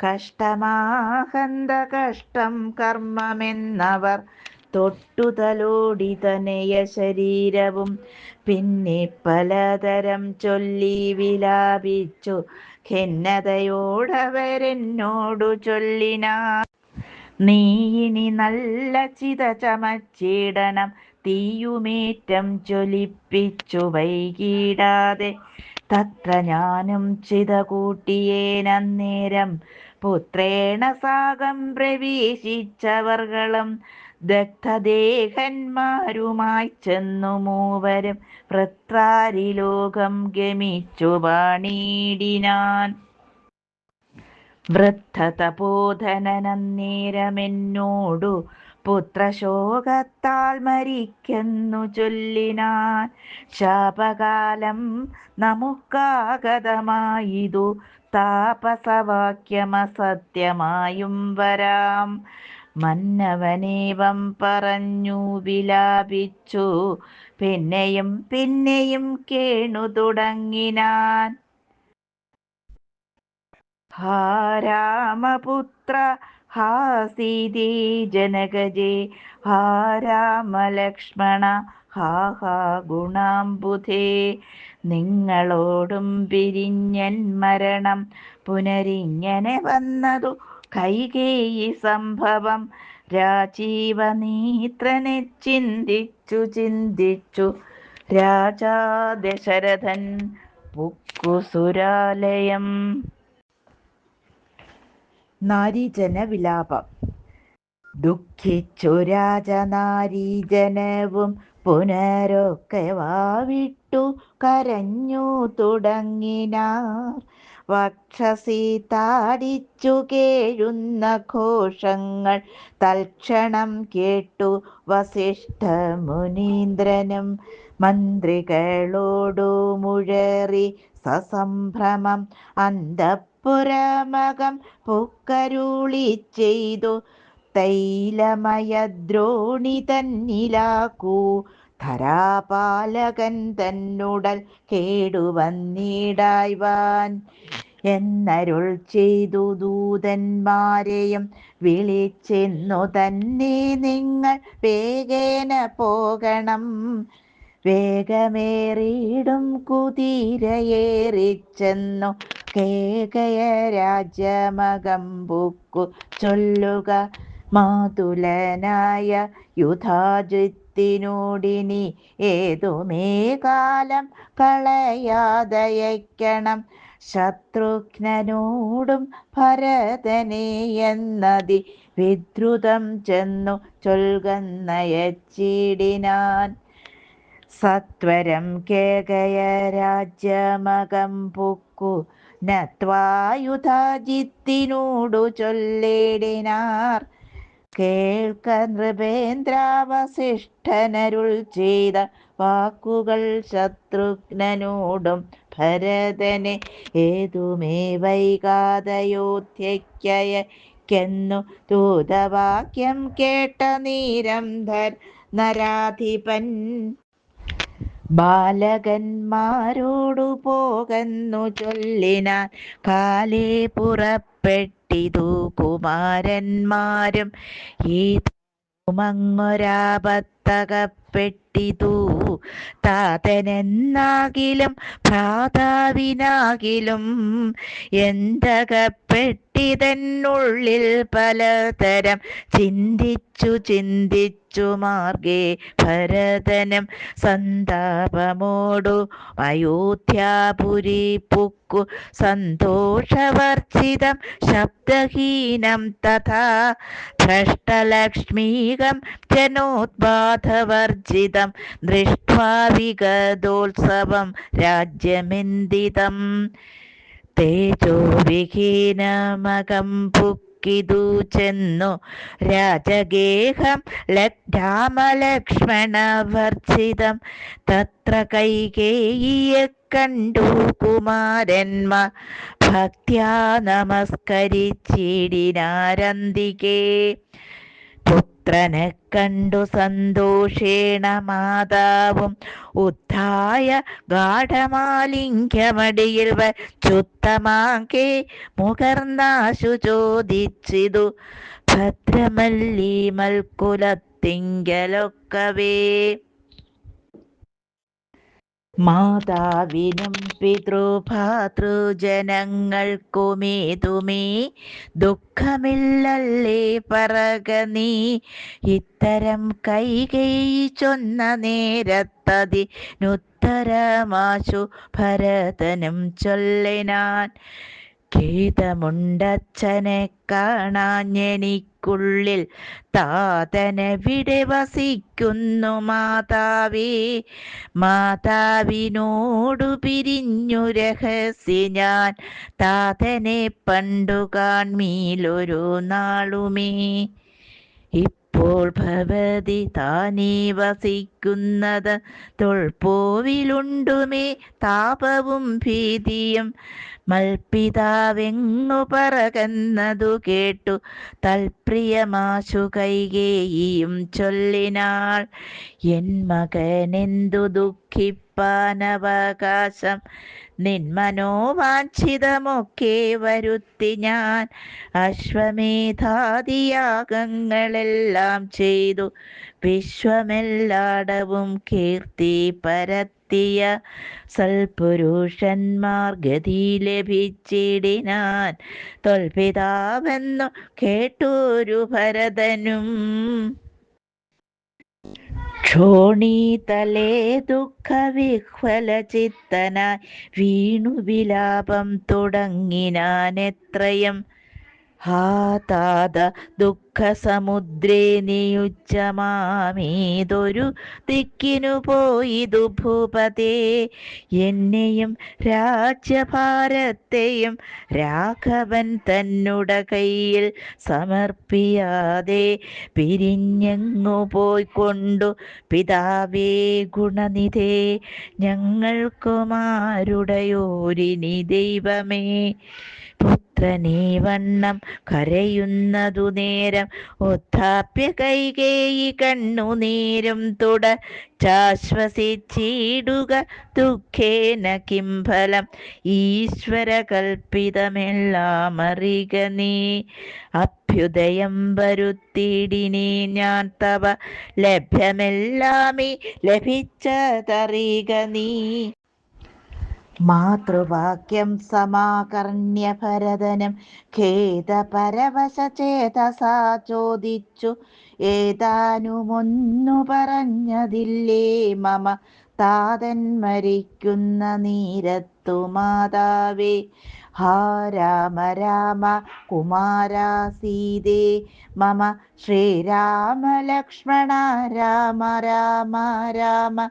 കഷ്ടമാഹന്ത കഷ്ടം കർമ്മമെന്നവർ തൊട്ടുതലോടി തനയ ശരീരവും പിന്നെ പലതരം ചൊല്ലി വിലാപിച്ചു ഖിന്നതയോടവരെന്നോടു ചൊല്ലിനാർ. നീ ഇനി നല്ല ചിത ചമച്ചിടണം തീയുമേറ്റം ജ്വലിപ്പിച്ചു വൈകിടാതെ. തത്ര ഞാനും ചിത കൂട്ടിയേനന്നേരം പുത്രേണ സാകം പ്രവേശിച്ചവർകളും ദഗ്ധദേഹന്മാരുമായി ചെന്നു മൂവരും വൃത്രാരിലോകം ഗമിച്ചു വാണിടിനാൻ. വൃദ്ധതപോധനന്നേരമെന്നോടു പുത്രശോകത്താൽ മരിക്കുന്നു ചൊല്ലിനാൻ. ശാപകാലം നമുക്കാഗതമായിതു താപസവാക്യമസത്യമായും വരാം. മന്നവനേവം പറഞ്ഞു വിലാപിച്ചു പിന്നെയും പിന്നെയും കേണു തുടങ്ങിനാൻ. ഹാ രാമപുത്ര ഹാ സീതേ ജനകജേ ഹാ രാമലക്ഷ്മണ ഹാ ഹാ ഗുണാംബുധേ. നിങ്ങളോടും പിരിഞ്ഞൻ മരണം പുനരിങ്ങനെ വന്നതു കൈകേയി സംഭവം. രാജീവനേത്രനെ ചിന്തിച്ചു ചിന്തിച്ചു രാജാ ദശരഥൻ പുക്കുസുരാലയം. നാരീജന വിലാപം. ദുഃഖിച്ചു രാജനാരീജനവും പുനരൊക്കെ വാവിട്ടു കരഞ്ഞു തുടങ്ങിനാർ. വക്ഷസി താടിച്ചു കേഴുന്ന ഘോഷങ്ങൾ തൽക്ഷണം കേട്ടു വസിഷ്ഠ മുനീന്ദ്രനും. മന്ത്രികളോടു മുഴറി സസംഭ്രമം അന്തഃപുരമകം പുക്കരുളി ചെയ്തു. തൈലമയദ്രോണി തന്നിലാക്കൂ ധരാപാലകൻ തന്നുടൽ കേടുവന്നിടായ്വാൻ എന്നരുൾ ചെയ്തു. ദൂതന്മാരെയും വിളിച്ചെന്നു തന്നെ നിങ്ങൾ വേഗേന പോകണം. വേഗമേറിയിടും കുതിരയേറിച്ചെന്നു കേകയ രാജ്യമകം പുക്കു ചൊല്ലുക. മാതുലനായ യുധാജിത്തിനോടിനി ഏതുമേ കാലം കളയാതയക്കണം. ശത്രുഘ്നനോടും ഭരതനെ എന്നതി വിദ്രുതം ചെന്നു ചൊൽകന്നയച്ചിടിനാൻ. സത്വരം കേകയ രാജ്യമകം പുക്കു നത്വായുധാജിത്തിനോടു ചൊല്ലിടിനാർ. കേൾക്ക നൃപേന്ദ്ര വസിഷ്ഠനരുൾ ചെയ്ത വാക്കുകൾ ശത്രുഘ്നനോടും ഭരതനെ ഏതുമേ വൈകാതയോധ്യയ്ക്കയക്കെന്നു ദൂതവാക്യം കേട്ട നീരംധർ നരാധിപൻ. ബാലകന്മാരോടു പോകന്നു ചൊല്ലിനാൻ. കാലേ പുറപ്പെട്ടിതു കുമാരന്മാരും ഏതുമങ്ങൊരാപത്തകപ്പെട്ടിതു. താതനെന്നാകിലും ഭ്രാതാവിനാകിലും എന്തകപ്പെട്ടിതെന്നുള്ളിൽ പലതരം ചിന്തിച്ചു മാർഗേ ഭരതനും സന്താപമോടു അയോധ്യാപുരി പുക്കു. സന്തോഷവർജിതം ശബ്ദഹീനം തഥാ ഭ്രഷ്ടലക്ഷ്മീകം ജനോദ്ബാധവർജിതം ദൃഷ്ട്വാ വിഗതോത്സവം രാജ്യമിന്ദിതം. തേജോവിഹീനമകം പുക്കിതു ചെന്നു രാജഗേഹം രാമലക്ഷ്മണവർജിതം. തത്ര കൈകേയിയെ കണ്ടു കുമാരന്മാർ ഭക്ത്യാ നമസ്കരിച്ചിടിനാരന്തികേ. പുത്രനെ കണ്ടു സന്തോഷേണ മാതാവും ഉദ്ധായ ഗാഠമാലിംഗ്യമടിയിൽ വച്ചുത്തമാങ്കേ മുകർന്നാശു ചോദിച്ചിതു. ഭദ്രമല്ലീ മൽക്കുലത്തിങ്കലൊക്കവേ. മാതാവിനും പിതൃഭാതൃജനങ്ങൾക്കുമേതുമേ ദുഃഖമില്ലല്ലേ പറക നീ. ഇത്തരം കൈകേയി ചൊന്ന നേരത്തതിനുത്തരമാശു ഭരതനും ചൊല്ലിനാൻ. ഖേദമുണ്ടച്ഛനെ കാണാഞ്ഞെനിക്കുള്ളിൽ താതനെവിടെ വസിക്കുന്നു മാതാവേ. മാതാവിനോടു പിരിഞ്ഞു രഹസ്യ ഞാൻ താതനെ പണ്ടു കാൺമീലൊരു നാളുമേ. ഇപ്പോൾ ഭവതി താനീ വസിക്കുന്നത് തൊൾപോവിലുണ്ടുമേ താപവും ഭീതിയും. മൽപിതാവെങ്ങു പറകന്നതു കേട്ടു തൽപ്രിയമാശു കൈകേയിയും ചൊല്ലിനാൾ. എൻ മകനെന്തു ദുഃഖിപ്പാനവകാശം നിന്മനോവാഞ്ചിതമൊക്കെ വരുത്തി ഞാൻ. അശ്വമേധാദിയാഗങ്ങളെല്ലാം ചെയ്തു വിശ്വമെല്ലാടവും കീർത്തി പരത്തിയ സൽപുരുഷന്മാർ ഗതി ലഭിച്ചിടിനാൻ. തൊൽപിതാവെന്നു കേട്ടൊരു ഭരതനും ക്ഷോണീതലേ ദുഃഖവിഹ്വലചിത്തനായി വീണു വിലാപം തുടങ്ങിനാനെത്രയും. ഹാ താത ദുഃഖസമുദ്രേ നിയുജ്ജമാമേതൊരു ദിക്കിനു പോയിതു ഭൂപതേ. എന്നെയും രാജ്യഭാരത്തെയും രാഘവൻ തന്നുട കയ്യിൽ സമർപ്പിയാതെ പിരിഞ്ഞെങ്ങു പോയിക്കൊണ്ടു പിതാവേ ഗുണനിധേ. ഞങ്ങൾക്കുമാരുടയോരിനി ദൈവമേ. പുത്രനീ വണ്ണം കരയുന്നതു നേരം ഒത്താപ്യ കൈകേയി കണ്ണുനീരും തുടച്ചാശ്വസിച്ചിടുക. ദുഃഖേന കിം ഫലം ഈശ്വര കൽപ്പിതമെല്ലാം അറിക നീ. അഭ്യുദയം വരുത്തിയിടിനി ഞാൻ തവ ലഭ്യമെല്ലാമീ ലഭിച്ചതറിക നീ. മാതൃവാക്യം സമാകർണ്യ ഭരതനും ഖേദപരവശചേതസാ ചോദിച്ചു. ഏതാനുമൊന്നു പറഞ്ഞതില്ലേ മമ താതൻ മരിക്കുന്ന നീരത്തു മാതാവേ. ഹാ രാമ രാമ കുമാരാ സീതേ മമ ശ്രീരാമ ലക്ഷ്മണ രാമ രാമ രാമ.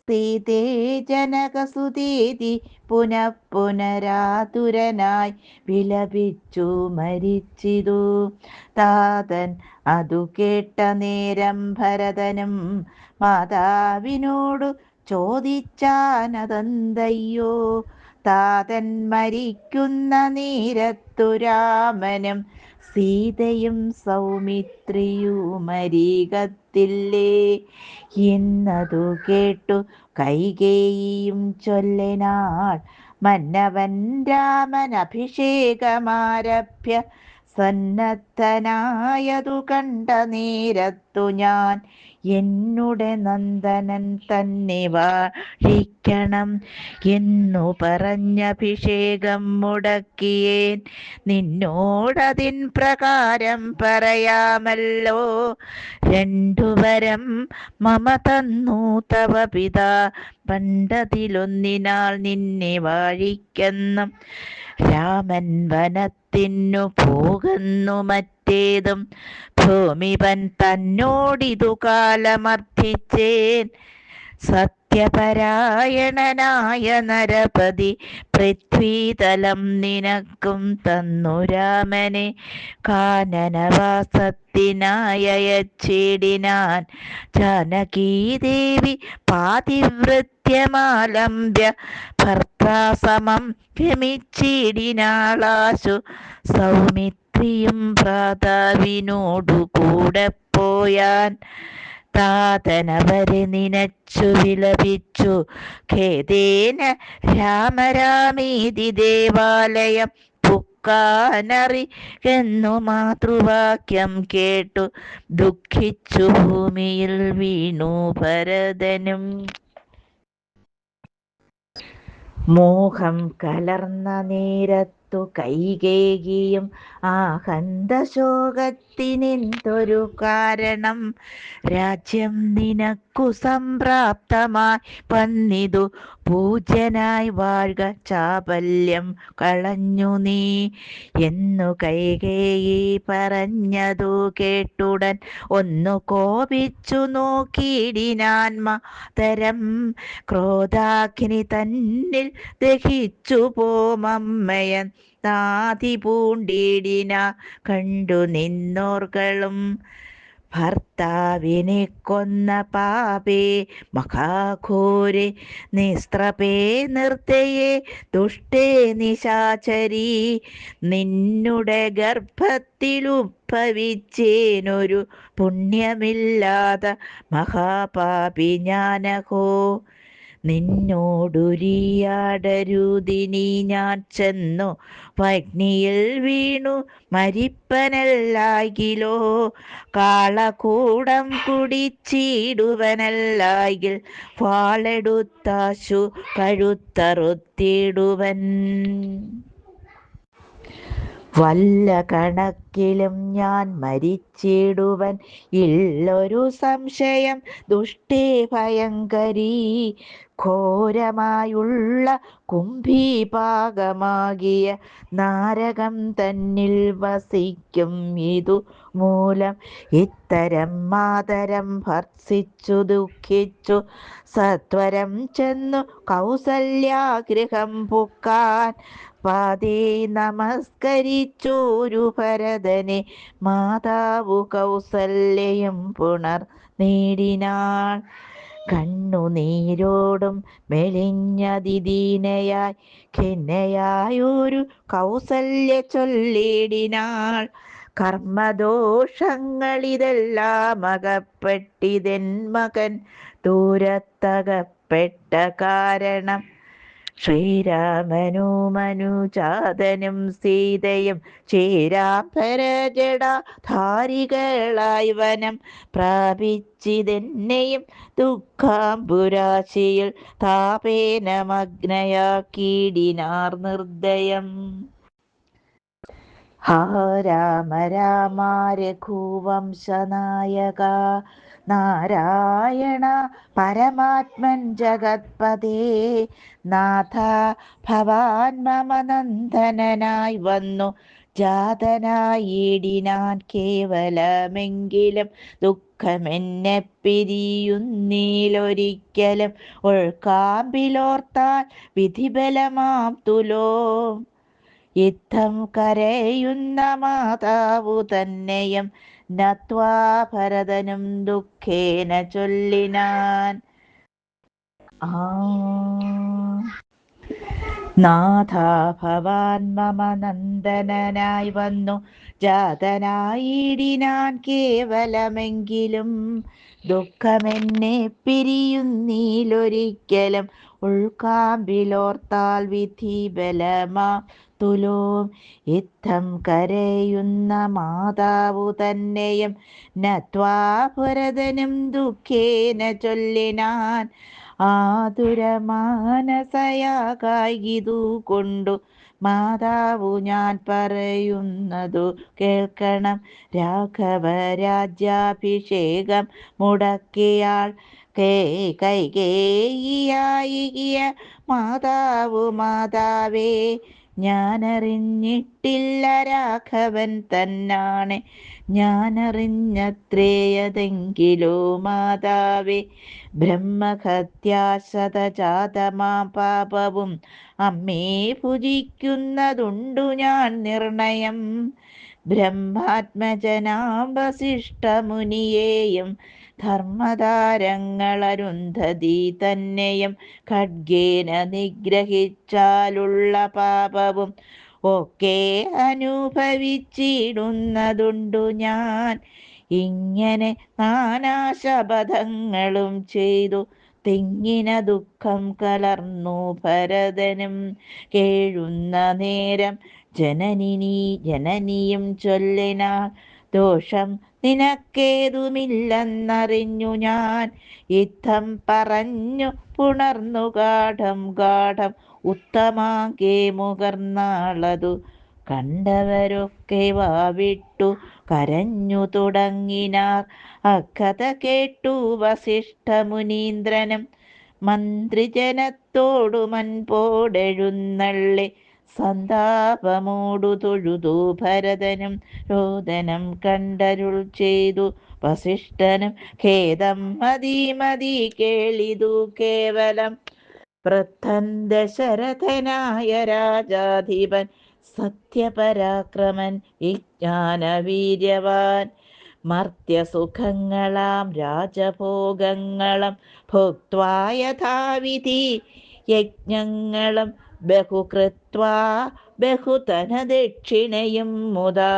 സീതേ ജനകസുതീതി പുനഃപുനരാതുരനായി വിലപിച്ചു മരിച്ചിതു. താതൻ അതു കേട്ട നേരം ഭരതനും മാതാവിനോടു ചോദിച്ചാനതെന്തയ്യോ. താതൻ മരിക്കുന്ന നേരത്തു രാമനും സീതയും സൗമിത്രിയുമരികത്തില്ലേ എന്നതു കേട്ടു കൈകേയിയും ചൊല്ലിനാൾ. മന്നവൻ രാമൻ അഭിഷേകമാരഭ്യ സന്നദ്ധനായതു കണ്ട നേരത്തു ഞാൻ എന്നുടെ നന്ദനൻ തന്നെ വാഴിക്കണം എന്നു പറഞ്ഞഭിഷേകം മുടക്കിയേൻ. നിന്നോടതിൻ പ്രകാരം പറയാമല്ലോ. രണ്ടുവരം മമ തന്നു തവ പിതാ പണ്ടതിലൊന്നിനാൽ നിന്നെ വാഴിക്കെന്നും. രാമൻ വനത്തിനു പോകുന്നു മറ്റേതും ഭൂമിപൻ തന്നോടിതു കാലമർത്ഥിച്ചേൻ. സത്യപരായണനായ നരപതി പൃഥ്വീതലം നിനക്കും തന്നു രാമനെ. കാനനവാസത്തിനായച്ചിടിനാൻ ജാനകീദേവി പാതിവൃത്യമാലംബ്യ ഭർത്താസമം ഗമിച്ചിടിനാളാശു. സൗമിത്രിയും ഭ്രാതാവിനോടു കൂടെ പോയാൻ. താതനവരെ നിനച്ചു വിലപിച്ചു ഖേദേന രാമരാമീതി ദേവാലയം പുക്കാനറികെന്നു മാതൃവാക്യം കേട്ടു ദുഃഖിച്ചു ഭൂമിയിൽ വീണു ഭരതനും. മോഹം കലർന്ന നേരത്തു കൈകേയിയും ആഹന്തശോകത്തിനെന്തൊരു കാരണം. രാജ്യം നിനക്കു സംപ്രാപ്തമായി വന്നിതു പൂജ്യനായി വാഴ്ക ചാപല്യം കളഞ്ഞു നീ എന്നു കൈകേയി പറഞ്ഞതു കേട്ടുടൻ ഒന്നു കോപിച്ചു നോക്കിയിടിനാൻ മാതരം. ക്രോധാഗ്നി തന്നിൽ ദഹിച്ചു പോമമ്മയൻ നാദി പൂണ്ടിടിന കണ്ടു നിന്നോർകളും. ഭർത്താവിനെ കൊന്ന പാപേ മഹാഘോരെ നിസ്ത്രപേ നിർത്തയെ ദുഷ്ടേ നിശാചരീ. നിന്നുടെ ഗർഭത്തിലുദ്ഭവിച്ചേനൊരു പുണ്യമില്ലാത മഹാപാപി ഞാനഹോ. നിന്നോടുരിയാടരുതിനി ഞാൻ ചെന്നു വഗ്നിയിൽ വീണു മരിപ്പനല്ലാകിലോ. കാളകൂടം കുടിച്ചിടുവനല്ലാകിൽ വാളെടുത്താശു കഴുത്തറുത്തിടുവൻ. വല്ല കണക്കിലും ഞാൻ മരിച്ചിടുവൻ ഇല്ലൊരു സംശയം ദുഷ്ടേ ഭയങ്കരീ ഘോരമായുള്ള കുംഭീപാകമാകിയ നാരകം തന്നിൽ വസിക്കും ഇതു മൂലം ഇത്തരം മാതരം ഭർസിച്ചു ദുഃഖിച്ചു സത്വരം ചെന്നു കൗസല്യാഗൃഹം പുക്കാൻ പാതേ നമസ്കരിച്ചോരു ഭരതനെ മാതാവു കൗസല്യയും പുണർ നേടിനാൾ. കണ്ണുനീരോടും മെലിഞ്ഞതിദീനയായി ഖിന്നയായൊരു കൗസല്യ ചൊല്ലിടിനാൾ. കർമ്മദോഷങ്ങളിതെല്ലാം അകപ്പെട്ടിതെൻ മകൻ ദൂരത്തകപ്പെട്ട കാരണം ശ്രീരാമനുമനുജാതനും സീതയും ചേരാംബരജടാധാരികളായി വനം പ്രാപിച്ചിതെന്നെയും ദുഃഖാംബുരാശിയിൽ താപേന മഗ്നയാക്കിയിടിനാർ നിർദ്ദയം. ഹാ രാമ രാമ രഘുവംശനായക നാരായണ പരമാത്മൻ ജഗത്പതേ നാഥ ഭവാൻ മമ നന്ദനനായി വന്നു ജാതനായിടിനാൻ കേവലമെങ്കിലും ദുഃഖമെന്നെ പിരിയുന്നീലൊരിക്കലും ഉൾക്കാമ്പിലോർത്താൽ വിധിബലമാം തുലോം യുദ്ധം കരയുന്ന മാതാവു തന്നെയും നത്വാ ഭരതനും ദുഃഖേന ചൊല്ലിനാൻ. നാഥ ഭവാൻ മമ നന്ദനനായി വന്നു ജാതനായിടിനാൻ കേവലമെങ്കിലും ദുഃഖമെന്നെ പിരിയുന്നീലൊരിക്കലും ഉൾക്കാമ്പിലോർത്താൽ വിധി ബലമാ തുലോം യുദ്ധം കരയുന്ന മാതാവു തന്നെയും നത്വാ ഭരതനും ദുഃഖേന ചൊല്ലിനാൻ. ആതുരമാനസയാകായിതു കൊണ്ടു മാതാവു ഞാൻ പറയുന്നതു കേൾക്കണം. രാഘവരാജ്യാഭിഷേകം മുടക്കിയാൾ കൈകേയിയായിയ മാതാവു മാതാവേ ഞാനറിഞ്ഞിട്ടില്ല രാഘവൻ തന്നാണ് ഞാനറിഞ്ഞത്രേയതെങ്കിലോ മാതാവേ ബ്രഹ്മഹത്യാശതജാതമാം പാപവും അമ്മേ ഭുജിക്കുന്നതുണ്ടു ഞാൻ നിർണയം. ബ്രഹ്മാത്മജനാം വസിഷ്ഠമുനിയെയും ധർമ്മതാരങ്ങളരുന്ധതി തന്നെയും ഖഡ്ഗേന നിഗ്രഹിച്ചാലുള്ള പാപവും ഒക്കെ അനുഭവിച്ചിടുന്നതുണ്ടു ഞാൻ. ഇങ്ങനെ നാനാശപഥങ്ങളും ചെയ്തു തിങ്ങിന ദുഃഖം കലർന്നു ഭരതനും കേഴുന്ന നേരം ജനനിയും ചൊല്ലിനാൾ. ദോഷം നിനക്കേതുമില്ലെന്നറിഞ്ഞു ഞാൻ യുദ്ധം പറഞ്ഞു പുണർന്നു ഗാഠം ഉത്തമാങ്കേ മുകർന്നാളതു കണ്ടവരൊക്കെ വാവിട്ടു കരഞ്ഞു തുടങ്ങിനാർ. അക്കഥ കേട്ടു വസിഷ്ഠമുനീന്ദ്രനും മന്ത്രിജനത്തോടു മൻപോടെഴുന്നള്ളി സന്താപമോടു തൊഴുതു ഭരതനും രോദനം കണ്ടരുൾ ചെയ്തു വസിഷ്ഠനും ഖേദം മതി കേളിതു കേവലം. വൃദ്ധൻ ദശരഥനായ രാജാധിപൻ സത്യപരാക്രമൻ വിജ്ഞാനവീര്യവാൻ മർത്യസുഖങ്ങളാം രാജഭോഗങ്ങളും ഭുക്ത്വാ യഥാവിധി യജ്ഞങ്ങളും ബഹുകൃത്വാ ബഹുധനദക്ഷിണയും മുദാ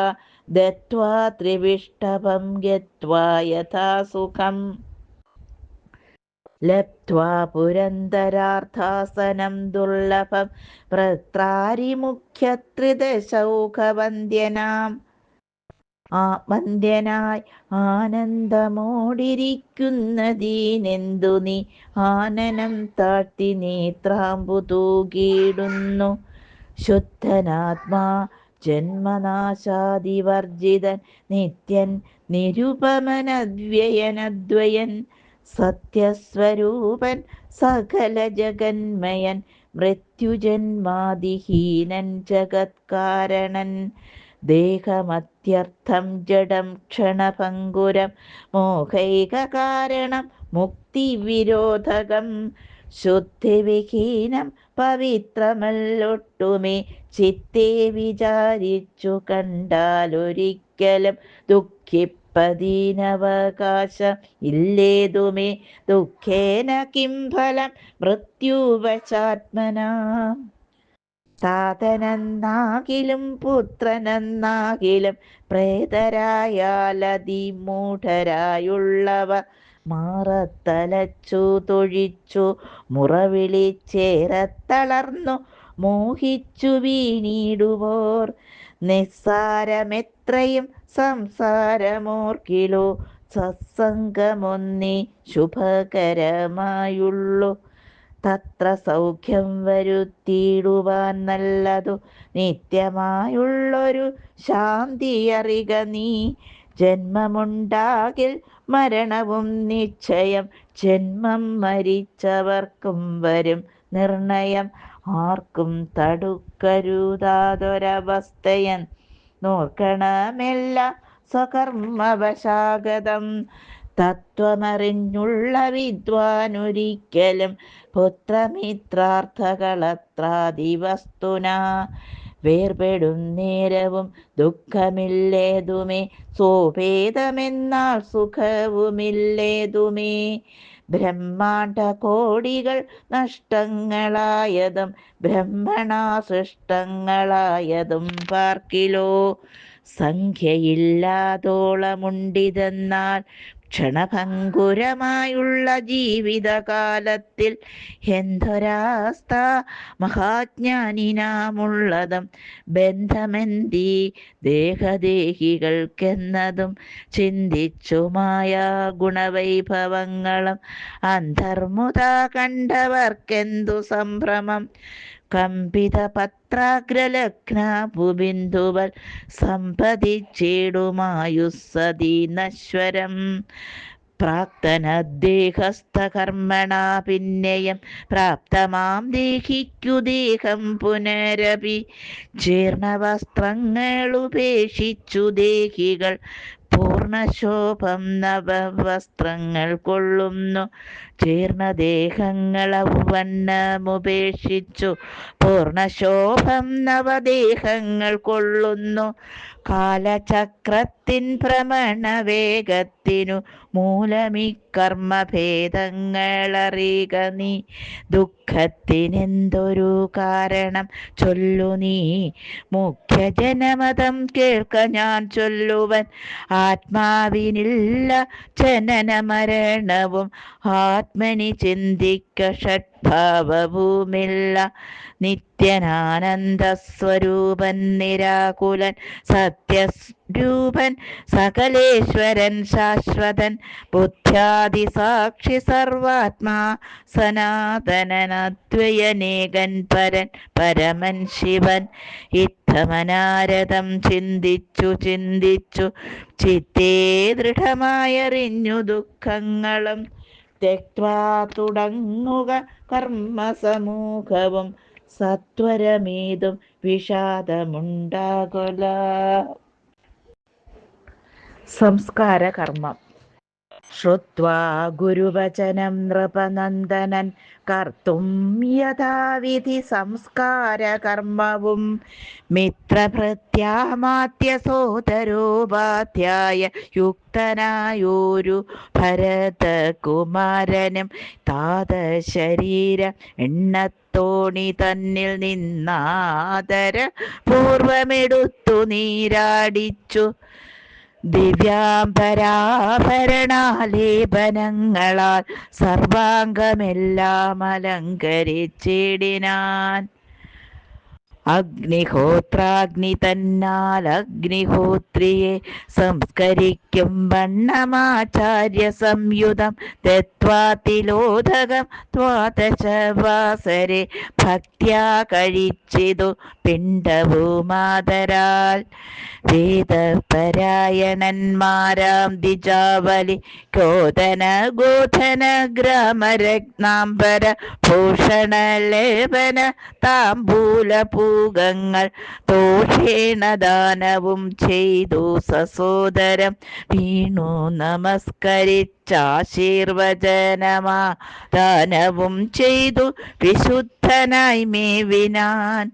ദത്വാ ത്രിവിഷ്ടഭം ഗത്വാ യഥാസുഖം ലബ്ധ്വാ പുരന്തരാർത്ഥാസനം ദുർലഭം ഭർത്താരിമുഖ്യത്രിദശൗഖവന്ദ്യനാം. വന്ദ്യനായി ആനന്ദമോടിരിക്കുന്നതീനെന്തു നീ ആനനം താഴ്ത്തി നേത്രാമ്പു തൂകിയിടുന്നു. ശുദ്ധനാത്മാ ജന്മനാശാദിവർജിതൻ നിത്യൻ നിരുപമനദ്വയനദ്വയൻ സത്യസ്വരൂപൻ സകല ജഗന്മയൻ മൃത്യുജന്മാദിഹീനൻ ജഗത്കാരണൻ ദേഹമത്യർത്ഥം ജഡം ക്ഷണഭംഗുരം മോഹൈക കാരണം മുക്തിവിരോധകം ശുദ്ധിവിഹീനം പവിത്രമല്ലൊട്ടുമേ ചിത്തെ വിചാരിച്ചു കണ്ടാലൊരിക്കലും ദുഃഖിപ്പതീനവകാശം ഇല്ലേതുമേ ദുഃഖേന കിം ഫലം മൃത്യുവശാത്മനാ താതനെന്നാകിലും പുത്രനെന്നാകിലും പ്രേതരായാലതിമൂഢരായുള്ളവ മാറത്തലച്ചു തൊഴിച്ചു മുറവിളിച്ചേരത്തളർന്നു മോഹിച്ചു വീണിടുവോർ നിസ്സാരമെത്രയും സംസാരമോർക്കിലോ സത്സംഗമൊന്നേ ശുഭകരമായുള്ളു തത്ര സൗഖ്യം വരുത്തിയിടുവാൻ നല്ലതു നിത്യമായുള്ളൊരു ശാന്തിയറിക നീ ജന്മമുണ്ടാകിൽ മരണവും നിശ്ചയം ജന്മം മരിച്ചവർക്കും വരും നിർണയം ആർക്കും തടുക്കരുതാതൊരവസ്ഥയൻ നോർക്കണമെല്ലാം സ്വകർമ്മവശാഗതം തത്വമറിഞ്ഞുള്ള വിദ്വാനൊരിക്കലും പുത്രമിത്രാർത്ഥകളത്രാദിവസ്തുനാ വേർപെടും നേരവും ദുഃഖമില്ലേതുമേ സോപേതമെന്നാൽ സുഖവുമില്ലേതുമേ ബ്രഹ്മാണ്ഡ കോടികൾ നഷ്ടങ്ങളായതും ബ്രഹ്മണാ സൃഷ്ടങ്ങളായതും പാർക്കിലോ സംഖ്യയില്ലാതോളമുണ്ടിതെന്നാൽ ക്ഷണഭംഗുരമായുള്ള ജീവിതകാലത്തിൽ എന്തൊരാസ്ഥ മഹാജ്ഞാനിനാമുള്ളതും ബന്ധമെന്തീ ദേഹദേഹികൾക്കെന്നതും ചിന്തിച്ചുമായ ഗുണവൈഭവങ്ങളും അന്തർമുത കണ്ടവർക്കെന്തു സംഭ്രമം കമ്പിത പത്രാഗ്രലഗ്ന ഭൂബിന്ദുവൽ സമ്പതിച്ചേടുമായുസ്സതി നശ്വരം പ്രാക്തനദ്ദേഹസ്ഥകർമ്മണാ പിന്നെയും പ്രാപ്തമാം ദേഹിക്കു ദേഹം പുനരപി ജീർണവസ്ത്രങ്ങളുപേക്ഷിച്ചു ദേഹികൾ പൂർണ്ണശോഭം നവവസ്ത്രങ്ങൾ കൊള്ളുന്നു ജീർണദേഹങ്ങളവണ്ണമുപേക്ഷിച്ചു പൂർണ്ണശോഭം നവദേഹങ്ങൾ കൊള്ളുന്നു കാലചക്രത്തിൻ ഭ്രമണവേഗത്തിനു മൂലമീ കർമ്മഭേദങ്ങളറിയുക നീ ദുഃഖത്തിനെന്തൊരു കാരണം ചൊല്ലു നീ മുഖ്യജനമതം കേൾക്ക ഞാൻ ചൊല്ലുവൻ ആത്മാവിനില്ല ജനന മരണവും ആത്മനി ചിന്തിക്ക ഷഡ്ഭാവവുമില്ല നിത്യനാനന്ദസ്വരൂപൻ നിരാകുലൻ സത്യരൂപൻ സകലേശ്വരൻ ശാശ്വതൻ ബുദ്ധ്യാദിസാക്ഷി സർവാത്മാ സനാതനനദ്വയനേകൻ പരൻ പരമൻ ശിവൻ ഇത്തമനാരദം ചിന്തിച്ചു ചിന്തിച്ചു ചിത്തേ ദൃഢമായറിഞ്ഞു ദുഃഖങ്ങളും തെക്വാ തുടങ്ങുക കർമ്മസമൂഹവും സത്വരമേതും വിഷാദമുണ്ടാകുല. സംസ്കാര കർമ്മം. ശ്രുത്വാ ഗുരുവചനം നൃപനന്ദനൻ കർത്തും യഥാവിധി സംസ്കാരകർമ്മവും മിത്രഭൃത്യാമാത്യ സോദരോപാധ്യായ യുക്തനായൊരു ഭരതകുമാരനും താതശരീരം എണ്ണത്തോണി തന്നിൽ നിന്നാദര പൂർവമെടുത്തു നീരാടിച്ചു ദിവ്യാംബരാഭരണാലേപനങ്ങളാൽ സർവാംഗമെല്ലാം അലങ്കരിച്ചിടിനാൻ. അഗ്നിഹോത്രാഗ്നി തന്നാൽ അഗ്നിഹോത്രിയെ സംസ്കരിക്കും വണ്ണമാചാര്യ സംയുതം തെത്വാതിലോദകം ദ്വാദശവാസരെ ഭക്ത്യാ കഴിച്ചിതു പിണ്ടവുമാതരാൽ വേദപരായണന്മാരാം ദിജാവലി കോദന ഗോധന ഗ്രാമരത്നാംബര ഭൂഷണലേപന താംബൂലപൂകങ്ങൾ ദോഷേണ ദാനവും ചെയ്തു സസോദരം വീണു നമസ്കരിച്ചാശീർവചനമാ ദാനവും ചെയ്തു വിശുദ്ധനായി മേവിനാൻ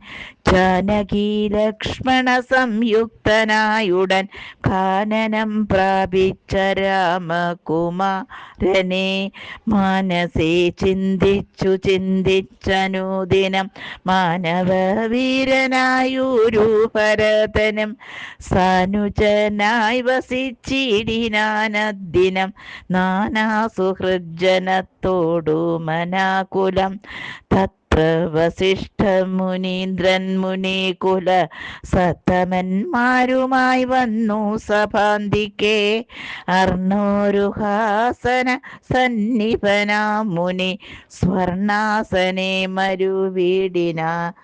ജാനകി ലക്ഷ്മണ സംയുക്തനായുടൻ കാനനം പ്രാപിച്ച രാമകുമാരനെ മനസേ ചിന്തിച്ചു ചിന്തിച്ചനുദിനം മാനവവീരനായൊരു ഭരതനും സാനുജനായി വസിച്ചിടിനാനദ്ദിനം നാനാ സുഹൃജ്ജനത്തോടു മനാകുലം വസിഷ്ഠ മുനീന്ദ്രൻ മുനികുല സത്തമന്മാരുമായി വന്നു സഭാന്തിക്കെ അർണോരുഹാസന സന്നിപനാ മുനി സ്വർണാസനെ മരുവീടിനാദരാൽ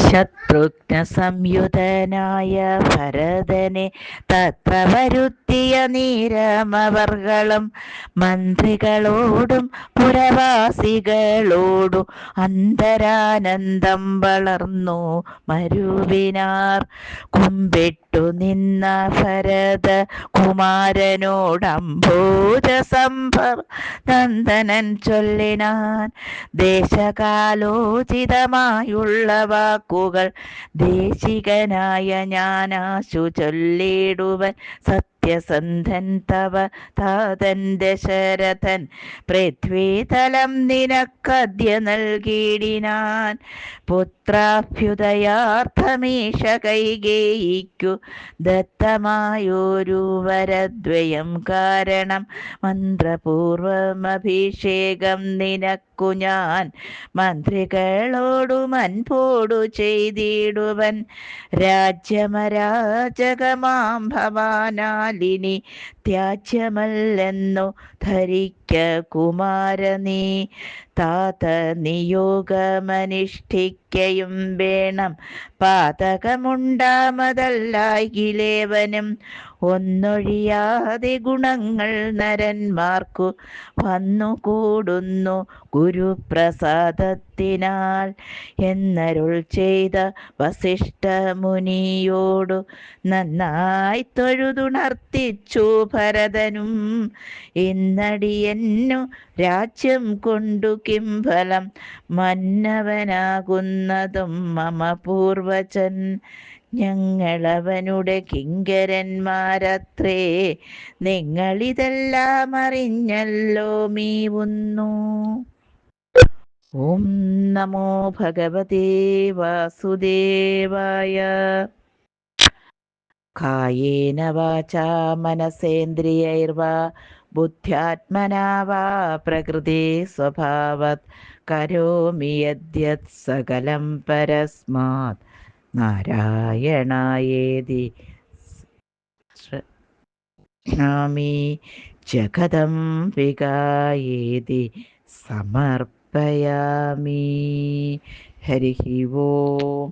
ശത്രുഘ്ന സംയുതനായ ഭരതനെ തത്ര വരുത്തിയ നീരമവർകളും മന്ത്രികളോടും പുരവാസികളോടും അന്തരാനന്ദം വളർന്നു മരുവിനാർ കുമ്പിട്ടു നിന്ന ഭരത കുമാരനോടംഭോജ സംഭവ നന്ദനൻ ചൊല്ലിനാൻ ദേശകാലോചിതമായുള്ള വാക്കുകൾ ദേശികനായ ഞാനാശു ചൊല്ലിടുവൻ സത്യസന്ധൻ തവ താതൻ ദശരഥൻ പൃഥ്വീതലം നിനക്കദ്യ നൽകിയിടിനാൻ പുത്രാഭ്യുദയാർത്ഥമീശ കൈകേയിക്കു ദത്തമായൊരു വരദ്വയം കാരണം മന്ത്രപൂർവമഭിഷേകം നിനക്കു ഞാൻ മന്ത്രികളോടും അൻപോടു ചെയ്തിടുവൻ രാജ്യമരാജകമാം ഭവാനാലിനി ത്യാജ്യമല്ലെന്നു ധരിക്ക കുമാരനീ താത നിയോഗമനുഷ്ഠിക്കയും വേണം പാതകമുണ്ടാമതല്ലായിലേവനും ഒന്നൊഴിയാതെ ഗുണങ്ങൾ നരന്മാർക്കു വന്നുകൂടുന്നു ഗുരുപ്രസാദത്തിനാൽ എന്നരുൾ ചെയ്ത വസിഷ്ഠ മുനിയോടു നന്നായി തൊഴുതുണർത്തിച്ചു ഭരതനും ഇന്നടിയെന്നു രാജ്യം കൊണ്ടു കിംഫലം മന്നവനാകുന്നതും മമ പൂർവജൻ ഞങ്ങളവനുടെ കിങ്കരന്മാരത്രേ നിങ്ങളിതെല്ലാം അറിഞ്ഞല്ലോ മീവുന്നു. ഓം നമോ ഭഗവതേ വാസുദേവായ. കായേന വാചാ മനസേന്ദ്രിയൈർവാ ബുദ്ധ്യാത്മനാ വാ പ്രകൃതി സ്വഭാവത് കരോമി യദ്യത് സകലം പരസ്മാത് നാരായണായേതി ശ്രീ ജഗദംബികായേതി സമർപ്പയാമി. ഹരി ഓം.